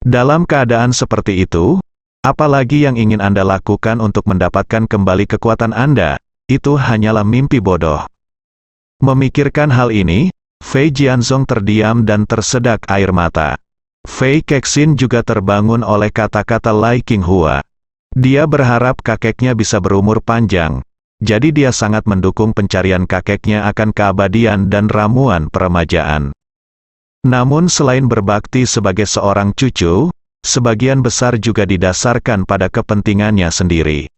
Dalam keadaan seperti itu, apalagi yang ingin Anda lakukan untuk mendapatkan kembali kekuatan Anda, itu hanyalah mimpi bodoh. Memikirkan hal ini, Fei Jianzong terdiam dan tersedak air mata. Fei Kexin juga terbangun oleh kata-kata Lai Qinghua. Dia berharap kakeknya bisa berumur panjang, jadi dia sangat mendukung pencarian kakeknya akan keabadian dan ramuan peremajaan. Namun selain berbakti sebagai seorang cucu, sebagian besar juga didasarkan pada kepentingannya sendiri.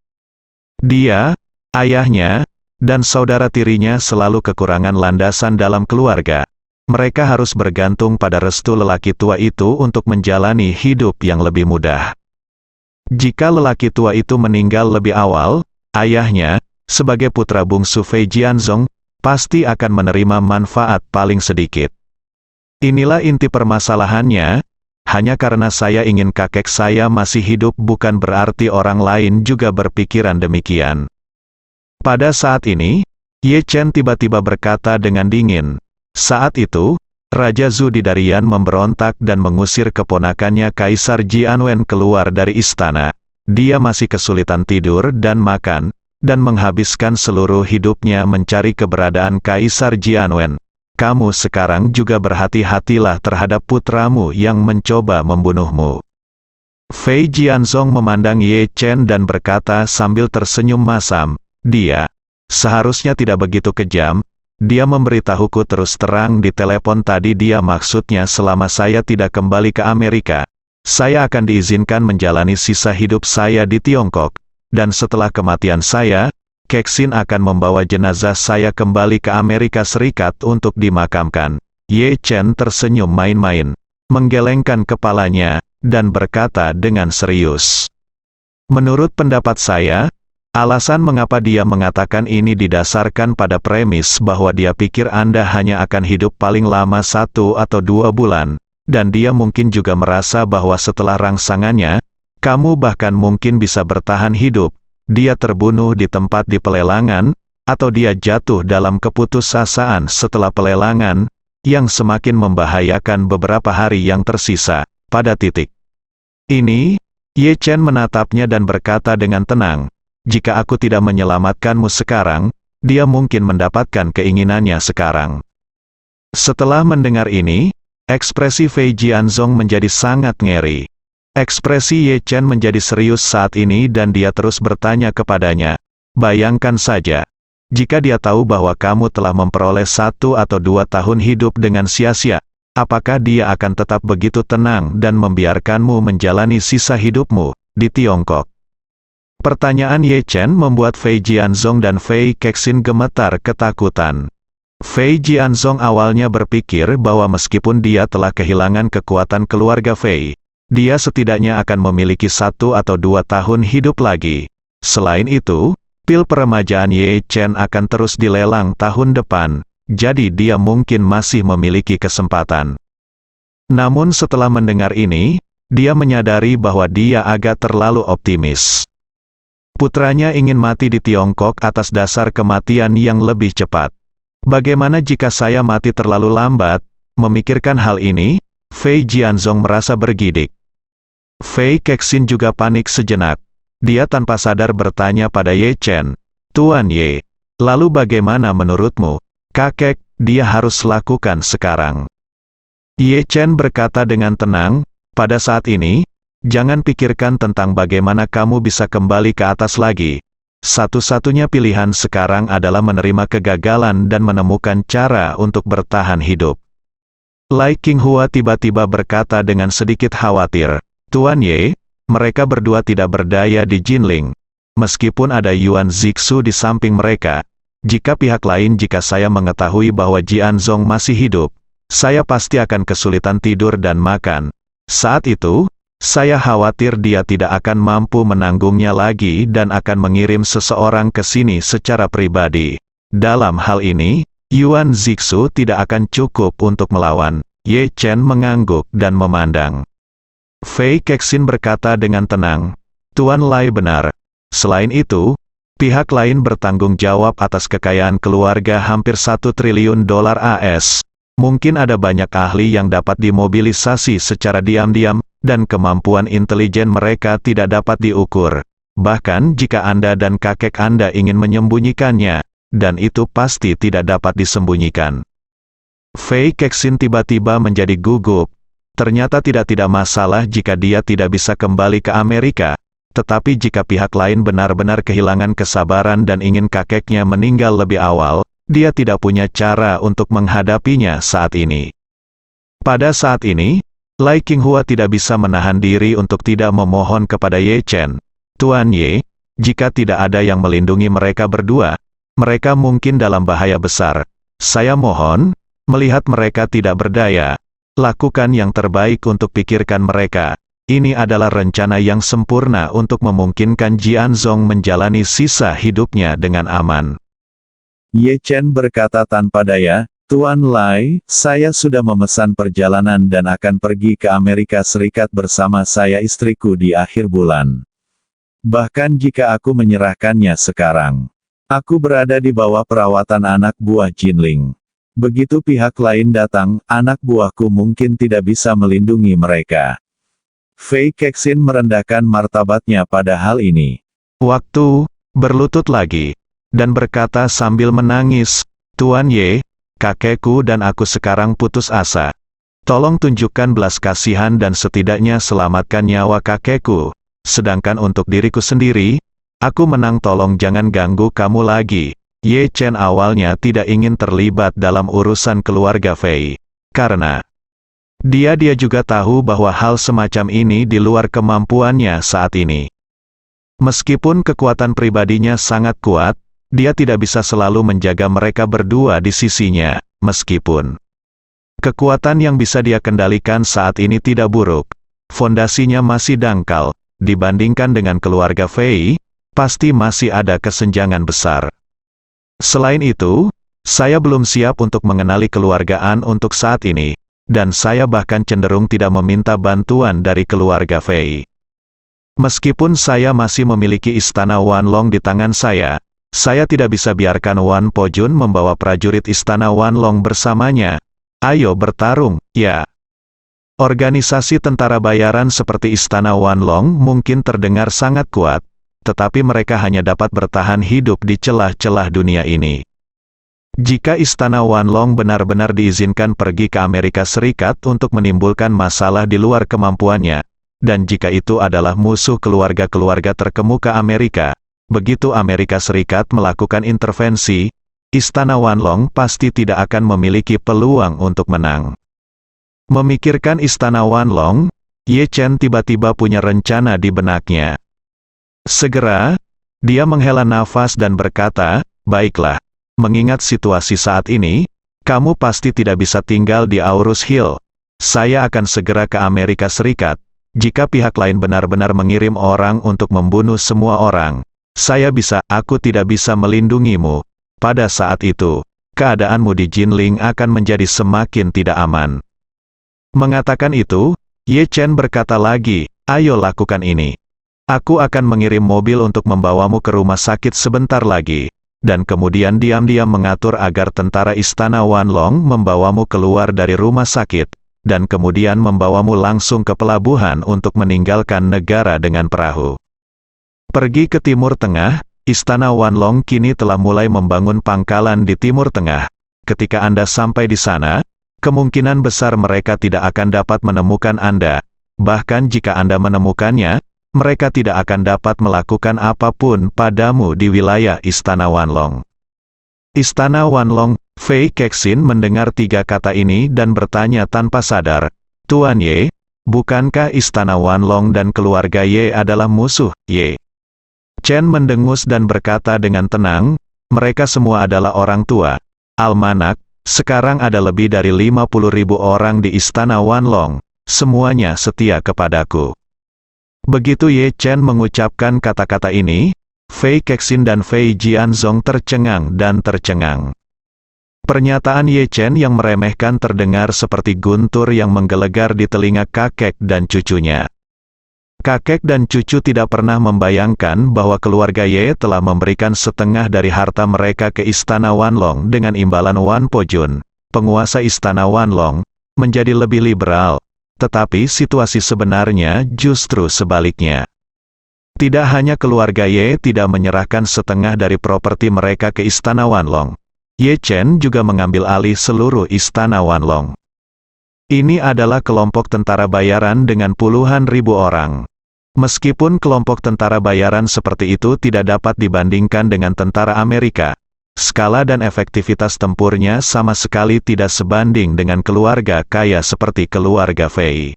Dia, ayahnya, dan saudara tirinya selalu kekurangan landasan dalam keluarga. Mereka harus bergantung pada restu lelaki tua itu untuk menjalani hidup yang lebih mudah. Jika lelaki tua itu meninggal lebih awal, ayahnya, sebagai putra bungsu Fei Jianzong, pasti akan menerima manfaat paling sedikit. Inilah inti permasalahannya, hanya karena saya ingin kakek saya masih hidup bukan berarti orang lain juga berpikiran demikian. Pada saat ini, Ye Chen tiba-tiba berkata dengan dingin. Saat itu, Raja Zhu di Darian memberontak dan mengusir keponakannya Kaisar Jianwen keluar dari istana. Dia masih kesulitan tidur dan makan, dan menghabiskan seluruh hidupnya mencari keberadaan Kaisar Jianwen. Kamu sekarang juga berhati-hatilah terhadap putramu yang mencoba membunuhmu. Fei Jianzong memandang Ye Chen dan berkata sambil tersenyum masam, dia seharusnya tidak begitu kejam. Dia memberitahuku terus terang di telepon tadi dia maksudnya selama saya tidak kembali ke Amerika, saya akan diizinkan menjalani sisa hidup saya di Tiongkok, dan setelah kematian saya, Kexin akan membawa jenazah saya kembali ke Amerika Serikat untuk dimakamkan. Ye Chen tersenyum main-main, menggelengkan kepalanya, dan berkata dengan serius. Menurut pendapat saya, alasan mengapa dia mengatakan ini didasarkan pada premis bahwa dia pikir Anda hanya akan hidup paling lama 1 atau 2 bulan, dan dia mungkin juga merasa bahwa setelah rangsangannya, kamu bahkan mungkin bisa bertahan hidup, dia terbunuh di tempat di pelelangan, atau dia jatuh dalam keputusasaan setelah pelelangan, yang semakin membahayakan beberapa hari yang tersisa, pada titik ini, Ye Chen menatapnya dan berkata dengan tenang, jika aku tidak menyelamatkanmu sekarang, dia mungkin mendapatkan keinginannya sekarang. Setelah mendengar ini, ekspresi Fei Jianzong menjadi sangat ngeri. Ekspresi Ye Chen menjadi serius saat ini dan dia terus bertanya kepadanya, bayangkan saja, jika dia tahu bahwa kamu telah memperoleh 1 atau 2 tahun hidup dengan sia-sia, apakah dia akan tetap begitu tenang dan membiarkanmu menjalani sisa hidupmu di Tiongkok? Pertanyaan Ye Chen membuat Fei Jianzong dan Fei Kexin gemetar ketakutan. Fei Jianzong awalnya berpikir bahwa meskipun dia telah kehilangan kekuatan keluarga Fei, dia setidaknya akan memiliki 1 atau 2 tahun hidup lagi. Selain itu, pil peremajaan Ye Chen akan terus dilelang tahun depan, jadi dia mungkin masih memiliki kesempatan. Namun setelah mendengar ini, dia menyadari bahwa dia agak terlalu optimis. Putranya ingin mati di Tiongkok atas dasar kematian yang lebih cepat. Bagaimana jika saya mati terlalu lambat? Memikirkan hal ini, Fei Jianzong merasa bergidik. Fei Kexin juga panik sejenak. Dia tanpa sadar bertanya pada Ye Chen, Tuan Ye, lalu bagaimana menurutmu, kakek, dia harus lakukan sekarang? Ye Chen berkata dengan tenang, pada saat ini, jangan pikirkan tentang bagaimana kamu bisa kembali ke atas lagi. Satu-satunya pilihan sekarang adalah menerima kegagalan dan menemukan cara untuk bertahan hidup. Lai Qinghua tiba-tiba berkata dengan sedikit khawatir, Tuan Ye, mereka berdua tidak berdaya di Jinling. Meskipun ada Yuan Zixu di samping mereka, jika saya mengetahui bahwa Jianzong masih hidup, saya pasti akan kesulitan tidur dan makan. Saat itu, saya khawatir dia tidak akan mampu menanggungnya lagi dan akan mengirim seseorang ke sini secara pribadi. Dalam hal ini, Yuan Zixu tidak akan cukup untuk melawan. Ye Chen mengangguk dan memandang. Fei Kexin berkata dengan tenang, Tuan Lai benar. Selain itu, pihak lain bertanggung jawab atas kekayaan keluarga hampir 1 triliun dolar AS. Mungkin ada banyak ahli yang dapat dimobilisasi secara diam-diam, dan kemampuan intelijen mereka tidak dapat diukur. Bahkan jika Anda dan kakek Anda ingin menyembunyikannya, dan itu pasti tidak dapat disembunyikan. Fei Kexin tiba-tiba menjadi gugup. Ternyata tidak masalah jika dia tidak bisa kembali ke Amerika, tetapi jika pihak lain benar-benar kehilangan kesabaran dan ingin kakeknya meninggal lebih awal, dia tidak punya cara untuk menghadapinya saat ini. Pada saat ini, Lai Qinghua tidak bisa menahan diri untuk tidak memohon kepada Ye Chen. Tuan Ye, jika tidak ada yang melindungi mereka berdua, mereka mungkin dalam bahaya besar. Saya mohon, melihat mereka tidak berdaya, lakukan yang terbaik untuk pikirkan mereka. ini adalah rencana yang sempurna untuk memungkinkan Jianzong menjalani sisa hidupnya dengan aman. Ye Chen berkata tanpa daya, Tuan Lai, saya sudah memesan perjalanan dan akan pergi ke Amerika Serikat bersama saya istriku di akhir bulan. Bahkan jika aku menyerahkannya sekarang, aku berada di bawah perawatan anak buah Jinling. Begitu pihak lain datang, anak buahku mungkin tidak bisa melindungi mereka. Fei Kexin merendahkan martabatnya pada hal ini. Waktu berlutut lagi dan berkata sambil menangis, Tuan Ye, kakekku dan aku sekarang putus asa. Tolong tunjukkan belas kasihan dan setidaknya selamatkan nyawa kakekku. Sedangkan untuk diriku sendiri, aku menang, tolong jangan ganggu kamu lagi. Ye Chen awalnya tidak ingin terlibat dalam urusan keluarga Fei. Karena dia juga tahu bahwa hal semacam ini di luar kemampuannya saat ini. Meskipun kekuatan pribadinya sangat kuat, dia tidak bisa selalu menjaga mereka berdua di sisinya, meskipun kekuatan yang bisa dia kendalikan saat ini tidak buruk. Fondasinya masih dangkal, dibandingkan dengan keluarga Fei, pasti masih ada kesenjangan besar. Selain itu, saya belum siap untuk mengenali keluargaan untuk saat ini, dan saya bahkan cenderung tidak meminta bantuan dari keluarga Fei. Meskipun saya masih memiliki istana Wanlong di tangan saya tidak tidak bisa biarkan Wan Pojun membawa prajurit istana Wanlong bersamanya. Ayo bertarung, ya. Organisasi tentara bayaran seperti istana Wanlong mungkin terdengar sangat kuat, tetapi mereka hanya dapat bertahan hidup di celah-celah dunia ini. Jika istana Wanlong benar-benar diizinkan pergi ke Amerika Serikat untuk menimbulkan masalah di luar kemampuannya, dan jika itu adalah musuh keluarga-keluarga terkemuka Amerika, begitu Amerika Serikat melakukan intervensi, istana Wanlong pasti tidak akan memiliki peluang untuk menang. Memikirkan istana Wanlong, Ye Chen tiba-tiba punya rencana di benaknya. Segera, dia menghela nafas dan berkata, baiklah. Mengingat situasi saat ini, kamu pasti tidak bisa tinggal di Aurus Hill. Saya akan segera ke Amerika Serikat. Jika pihak lain benar-benar mengirim orang untuk membunuh semua orang, aku tidak bisa melindungimu. Pada saat itu, keadaanmu di Jinling akan menjadi semakin tidak aman. Mengatakan itu, Ye Chen berkata lagi, ayo lakukan ini. Aku akan mengirim mobil untuk membawamu ke rumah sakit sebentar lagi. Dan kemudian diam-diam mengatur agar tentara istana Wanlong membawamu keluar dari rumah sakit, dan kemudian membawamu langsung ke pelabuhan untuk meninggalkan negara dengan perahu. Pergi ke Timur Tengah, istana Wanlong kini telah mulai membangun pangkalan di Timur Tengah. Ketika Anda sampai di sana, kemungkinan besar mereka tidak akan dapat menemukan Anda. Bahkan jika Anda menemukannya, mereka tidak akan dapat melakukan apapun padamu di wilayah istana Wanlong. Istana Wanlong, Fei Kexin mendengar tiga kata ini dan bertanya tanpa sadar, Tuan Ye, bukankah istana Wanlong dan keluarga Ye adalah musuh, Ye? Chen mendengus dan berkata dengan tenang, mereka semua adalah orang tua. Almanak, sekarang ada lebih dari 50.000 orang di istana Wanlong, semuanya setia kepadaku. Begitu Ye Chen mengucapkan kata-kata ini, Fei Kexin dan Fei Jianzong tercengang dan tercengang. Pernyataan Ye Chen yang meremehkan terdengar seperti guntur yang menggelegar di telinga kakek dan cucunya. Kakek dan cucu tidak pernah membayangkan bahwa keluarga Ye telah memberikan setengah dari harta mereka ke istana Wanlong dengan imbalan Wan Pojun, penguasa istana Wanlong, menjadi lebih liberal. Tetapi situasi sebenarnya justru sebaliknya. Tidak hanya keluarga Ye tidak menyerahkan setengah dari properti mereka ke istana Wanlong, Ye Chen juga mengambil alih seluruh istana Wanlong. Ini adalah kelompok tentara bayaran dengan puluhan ribu orang. Meskipun kelompok tentara bayaran seperti itu tidak dapat dibandingkan dengan tentara Amerika, skala dan efektivitas tempurnya sama sekali tidak sebanding dengan keluarga kaya seperti keluarga Fei.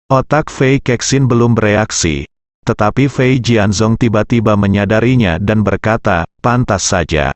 Otak Fei Kexin belum bereaksi, tetapi Fei Jianzong tiba-tiba menyadarinya dan berkata, pantas saja.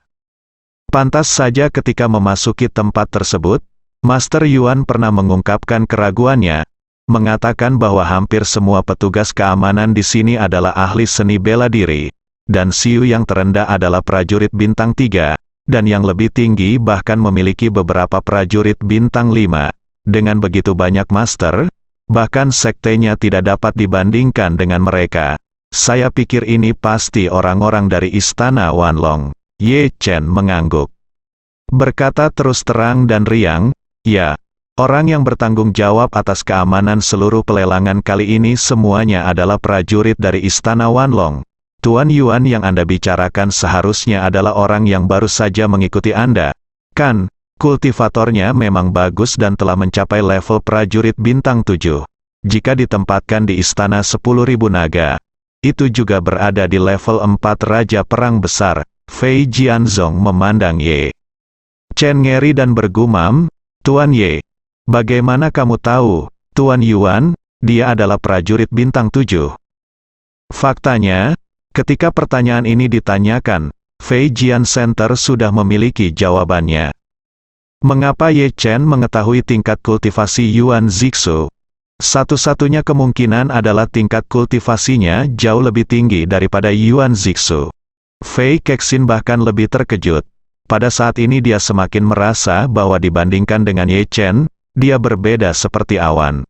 Pantas saja ketika memasuki tempat tersebut, Master Yuan pernah mengungkapkan keraguannya, mengatakan bahwa hampir semua petugas keamanan di sini adalah ahli seni bela diri, dan Siu yang terendah adalah prajurit bintang 3, dan yang lebih tinggi bahkan memiliki beberapa prajurit bintang 5. Dengan begitu banyak master, bahkan sektenya tidak dapat dibandingkan dengan mereka. Saya pikir ini pasti orang-orang dari istana Wanlong. Ye Chen mengangguk. Berkata terus terang dan riang, ya. Orang yang bertanggung jawab atas keamanan seluruh pelelangan kali ini semuanya adalah prajurit dari Istana Wanlong. Tuan Yuan yang Anda bicarakan seharusnya adalah orang yang baru saja mengikuti Anda. Kan, kultivatornya memang bagus dan telah mencapai level prajurit bintang 7. Jika ditempatkan di Istana 10.000 naga, itu juga berada di level 4 Raja Perang Besar. Fei Jianzong memandang Ye Chen ngeri dan bergumam, Tuan Ye, bagaimana kamu tahu, Tuan Yuan, dia adalah prajurit bintang 7? Faktanya, ketika pertanyaan ini ditanyakan, Fei Jian Center sudah memiliki jawabannya. Mengapa Ye Chen mengetahui tingkat kultivasi Yuan Zixu? Satu-satunya kemungkinan adalah tingkat kultivasinya jauh lebih tinggi daripada Yuan Zixu. Fei Kexin bahkan lebih terkejut. Pada saat ini dia semakin merasa bahwa dibandingkan dengan Ye Chen, dia berbeda seperti awan.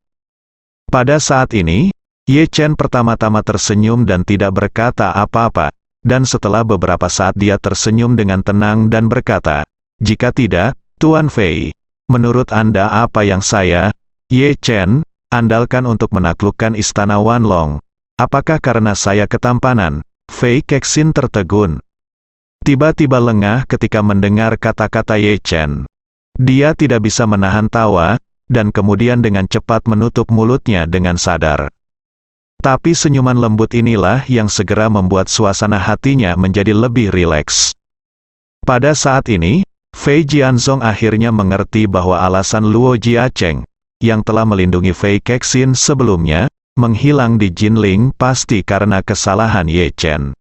Pada saat ini, Ye Chen pertama-tama tersenyum dan tidak berkata apa-apa, dan setelah beberapa saat dia tersenyum dengan tenang dan berkata, jika tidak, Tuan Fei, menurut Anda apa yang saya, Ye Chen, andalkan untuk menaklukkan Istana Wanlong? Apakah karena saya ketampanan? Fei Kexin tertegun. Tiba-tiba lengah ketika mendengar kata-kata Ye Chen. Dia tidak bisa menahan tawa, dan kemudian dengan cepat menutup mulutnya dengan sadar. Tapi senyuman lembut inilah yang segera membuat suasana hatinya menjadi lebih rileks. Pada saat ini, Fei Jianzong akhirnya mengerti bahwa alasan Luo Jiacheng, yang telah melindungi Fei Kexin sebelumnya, menghilang di Jinling pasti karena kesalahan Ye Chen.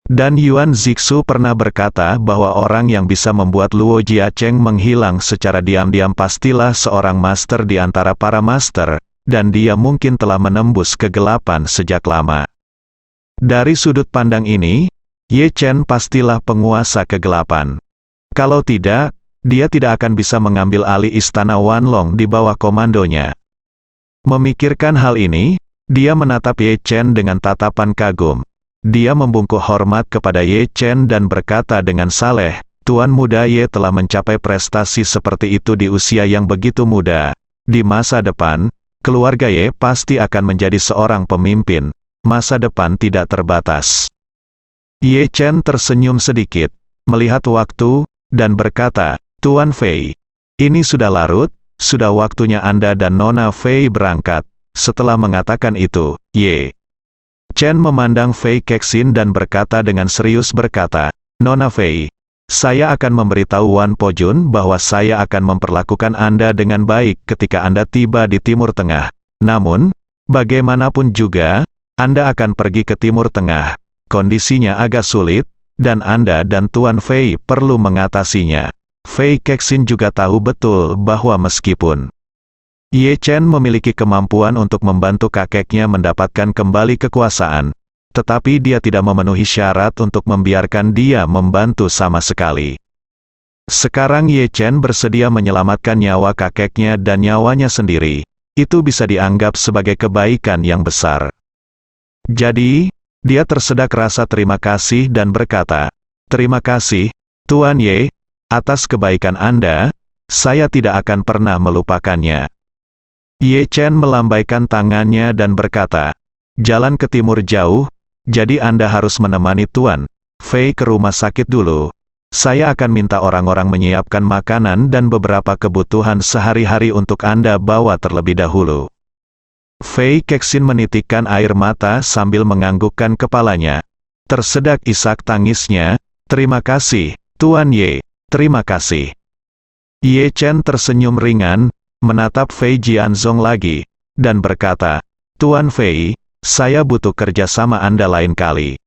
Dan Yuan Zixu pernah berkata bahwa orang yang bisa membuat Luo Jiacheng menghilang secara diam-diam pastilah seorang master di antara para master, dan dia mungkin telah menembus kegelapan sejak lama. Dari sudut pandang ini, Ye Chen pastilah penguasa kegelapan. Kalau tidak, dia tidak akan bisa mengambil alih Istana Wanlong di bawah komandonya. Memikirkan hal ini, dia menatap Ye Chen dengan tatapan kagum. Dia membungkuk hormat kepada Ye Chen dan berkata dengan saleh, Tuan muda Ye telah mencapai prestasi seperti itu di usia yang begitu muda. Di masa depan, keluarga Ye pasti akan menjadi seorang pemimpin. Masa depan tidak terbatas. Ye Chen tersenyum sedikit, melihat waktu, dan berkata, Tuan Fei, ini sudah larut, sudah waktunya Anda dan Nona Fei berangkat. Setelah mengatakan itu, Ye Chen memandang Fei Kexin dan berkata dengan serius berkata, Nona Fei, saya akan memberitahu Wan Pojun bahwa saya akan memperlakukan Anda dengan baik ketika Anda tiba di Timur Tengah. Namun, bagaimanapun juga, Anda akan pergi ke Timur Tengah. Kondisinya agak sulit, dan Anda dan Tuan Fei perlu mengatasinya. Fei Kexin juga tahu betul bahwa meskipun Ye Chen memiliki kemampuan untuk membantu kakeknya mendapatkan kembali kekuasaan, tetapi dia tidak memenuhi syarat untuk membiarkan dia membantu sama sekali. Sekarang Ye Chen bersedia menyelamatkan nyawa kakeknya dan nyawanya sendiri. Itu bisa dianggap sebagai kebaikan yang besar. Jadi, dia tersedak rasa terima kasih dan berkata, terima kasih, Tuan Ye, atas kebaikan Anda, saya tidak akan pernah melupakannya. Ye Chen melambaikan tangannya dan berkata, jalan ke timur jauh, jadi Anda harus menemani Tuan Fei ke rumah sakit dulu. Saya akan minta orang-orang menyiapkan makanan dan beberapa kebutuhan sehari-hari untuk Anda bawa terlebih dahulu. Fei Kexin menitikkan air mata sambil menganggukkan kepalanya. Tersedak isak tangisnya, terima kasih, Tuan Ye, terima kasih. Ye Chen tersenyum ringan, menatap Fei Jianzong lagi, dan berkata, Tuan Fei, saya butuh kerjasama Anda lain kali.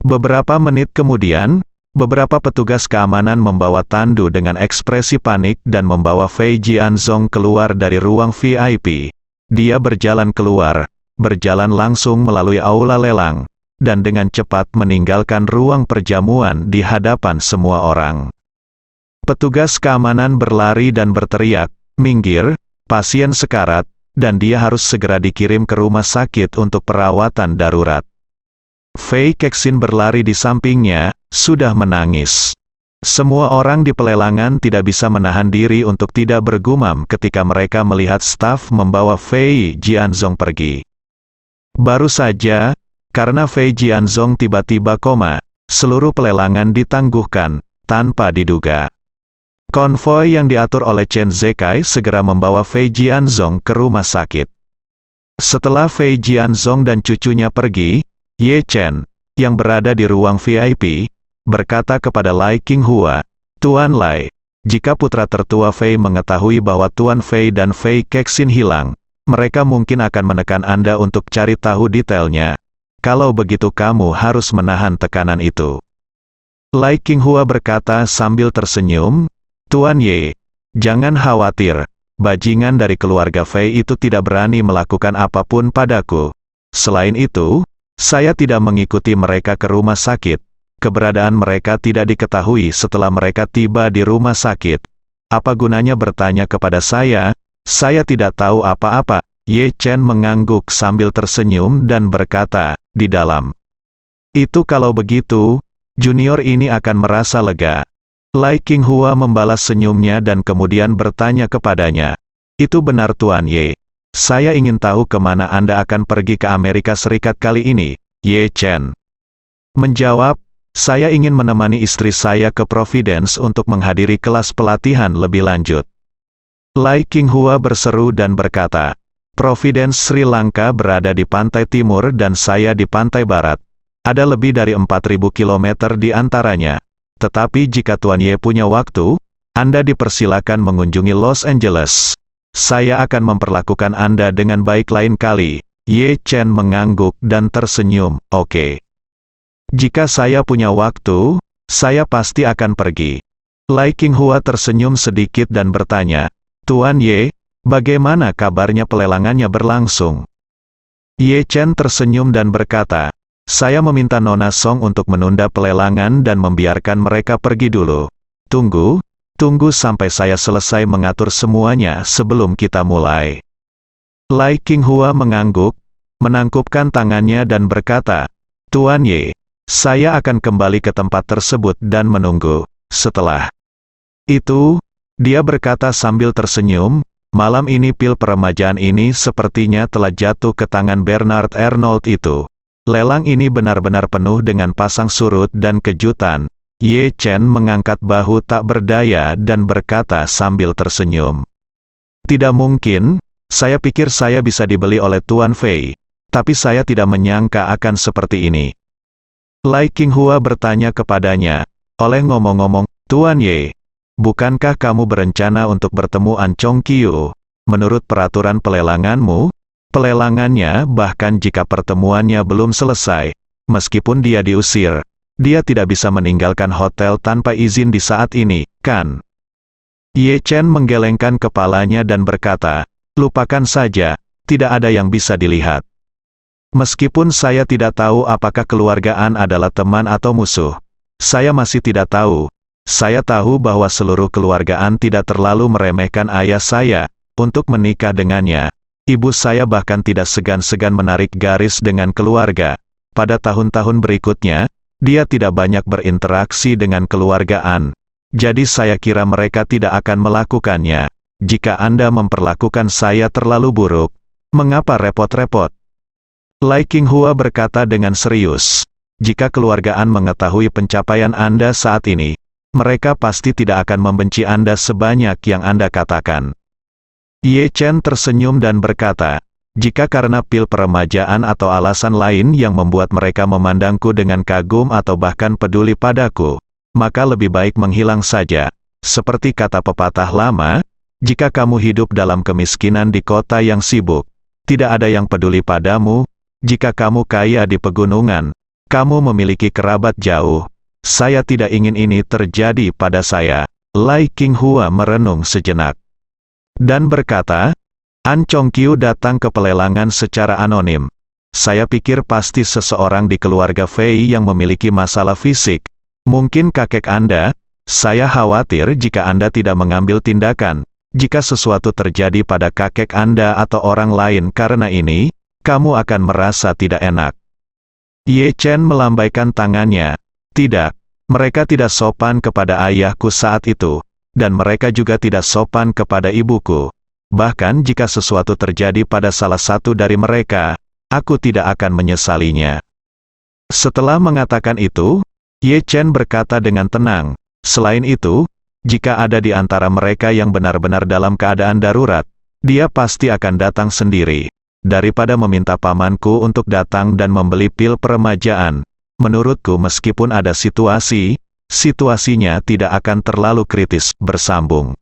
Beberapa menit kemudian, beberapa petugas keamanan membawa tandu dengan ekspresi panik dan membawa Fei Jianzong keluar dari ruang VIP. dia berjalan keluar, berjalan langsung melalui aula lelang, dan dengan cepat meninggalkan ruang perjamuan di hadapan semua orang. Petugas keamanan berlari dan berteriak, "Minggir, pasien sekarat," dan dia harus segera dikirim ke rumah sakit untuk perawatan darurat. Fei Kexin berlari di sampingnya, sudah menangis. Semua orang di pelelangan tidak bisa menahan diri untuk tidak bergumam ketika mereka melihat staf membawa Fei Jianzong pergi. Baru saja, karena Fei Jianzong tiba-tiba koma, seluruh pelelangan ditangguhkan, tanpa diduga. Konvoi yang diatur oleh Chen Zekai segera membawa Fei Jianzong ke rumah sakit. Setelah Fei Jianzong dan cucunya pergi, Ye Chen, yang berada di ruang VIP, berkata kepada Lai Qinghua, "Tuan Lai, jika putra tertua Fei mengetahui bahwa Tuan Fei dan Fei Kexin hilang, mereka mungkin akan menekan Anda untuk cari tahu detailnya. Kalau begitu kamu harus menahan tekanan itu." Lai Qinghua berkata sambil tersenyum, "Tuan Ye, jangan khawatir, bajingan dari keluarga Fei itu tidak berani melakukan apapun padaku. Selain itu, saya tidak mengikuti mereka ke rumah sakit. Keberadaan mereka tidak diketahui setelah mereka tiba di rumah sakit. Apa gunanya bertanya kepada saya? Saya tidak tahu apa-apa." Ye Chen mengangguk sambil tersenyum dan berkata, "Di dalam. Itu kalau begitu, junior ini akan merasa lega." Lai Qinghua membalas senyumnya dan kemudian bertanya kepadanya, "Itu benar Tuan Ye. Saya ingin tahu kemana Anda akan pergi ke Amerika Serikat kali ini." Ye Chen menjawab, "Saya ingin menemani istri saya ke Providence untuk menghadiri kelas pelatihan lebih lanjut." Lai Qinghua berseru dan berkata, "Providence Sri Lanka berada di pantai timur dan saya di pantai barat. Ada lebih dari 4.000 kilometer di antaranya. Tetapi jika Tuan Ye punya waktu, Anda dipersilakan mengunjungi Los Angeles. Saya akan memperlakukan Anda dengan baik lain kali." Ye Chen mengangguk dan tersenyum, "Oke. Jika saya punya waktu, saya pasti akan pergi." Lai Qinghua tersenyum sedikit dan bertanya, "Tuan Ye, bagaimana kabarnya pelelangannya berlangsung?" Ye Chen tersenyum dan berkata, "Saya meminta Nona Song untuk menunda pelelangan dan membiarkan mereka pergi dulu. Tunggu sampai saya selesai mengatur semuanya sebelum kita mulai." Lai Qinghua mengangguk, menangkupkan tangannya dan berkata, "Tuan Ye, saya akan kembali ke tempat tersebut dan menunggu." Setelah itu, dia berkata sambil tersenyum, "Malam ini pil peremajaan ini sepertinya telah jatuh ke tangan Bernard Arnold itu. Lelang ini benar-benar penuh dengan pasang surut dan kejutan." Ye Chen mengangkat bahu tak berdaya dan berkata sambil tersenyum, "Tidak mungkin, saya pikir saya bisa dibeli oleh Tuan Fei, tapi saya tidak menyangka akan seperti ini." Lai Qinghua bertanya kepadanya, "Oleh ngomong-ngomong, Tuan Ye, bukankah kamu berencana untuk bertemu An Chong Kiu? Menurut peraturan pelelanganmu, pelelangannya bahkan jika pertemuannya belum selesai, meskipun dia diusir, dia tidak bisa meninggalkan hotel tanpa izin di saat ini, kan?" Ye Chen menggelengkan kepalanya dan berkata, "Lupakan saja, tidak ada yang bisa dilihat. Meskipun saya tidak tahu apakah keluargaan adalah teman atau musuh, saya masih tidak tahu. Saya tahu bahwa seluruh keluargaan tidak terlalu meremehkan ayah saya untuk menikah dengannya. Ibu saya bahkan tidak segan-segan menarik garis dengan keluarga. Pada tahun-tahun berikutnya, dia tidak banyak berinteraksi dengan keluargaan. Jadi saya kira mereka tidak akan melakukannya. Jika Anda memperlakukan saya terlalu buruk, mengapa repot-repot?" Lai Qinghua berkata dengan serius, "Jika keluargaan mengetahui pencapaian Anda saat ini, mereka pasti tidak akan membenci Anda sebanyak yang Anda katakan." Ye Chen tersenyum dan berkata, "Jika karena pil peremajaan atau alasan lain yang membuat mereka memandangku dengan kagum atau bahkan peduli padaku, maka lebih baik menghilang saja. Seperti kata pepatah lama, jika kamu hidup dalam kemiskinan di kota yang sibuk, tidak ada yang peduli padamu. Jika kamu kaya di pegunungan, kamu memiliki kerabat jauh. Saya tidak ingin ini terjadi pada saya." Lai Qinghua merenung sejenak dan berkata, An Chongqiu datang ke pelelangan secara anonim. Saya pikir pasti seseorang di keluarga Fei yang memiliki masalah fisik. Mungkin kakek Anda. Saya khawatir jika Anda tidak mengambil tindakan. Jika sesuatu terjadi pada kakek Anda atau orang lain karena ini, kamu akan merasa tidak enak. Ye Chen melambaikan tangannya. Tidak, mereka tidak sopan kepada ayahku saat itu, dan mereka juga tidak sopan kepada ibuku. Bahkan jika sesuatu terjadi pada salah satu dari mereka, aku tidak akan menyesalinya. Setelah mengatakan itu, Ye Chen berkata dengan tenang, selain itu, jika ada di antara mereka yang benar-benar dalam keadaan darurat, dia pasti akan datang sendiri. Daripada meminta pamanku untuk datang dan membeli pil peremajaan, menurutku meskipun ada situasinya tidak akan terlalu kritis, bersambung.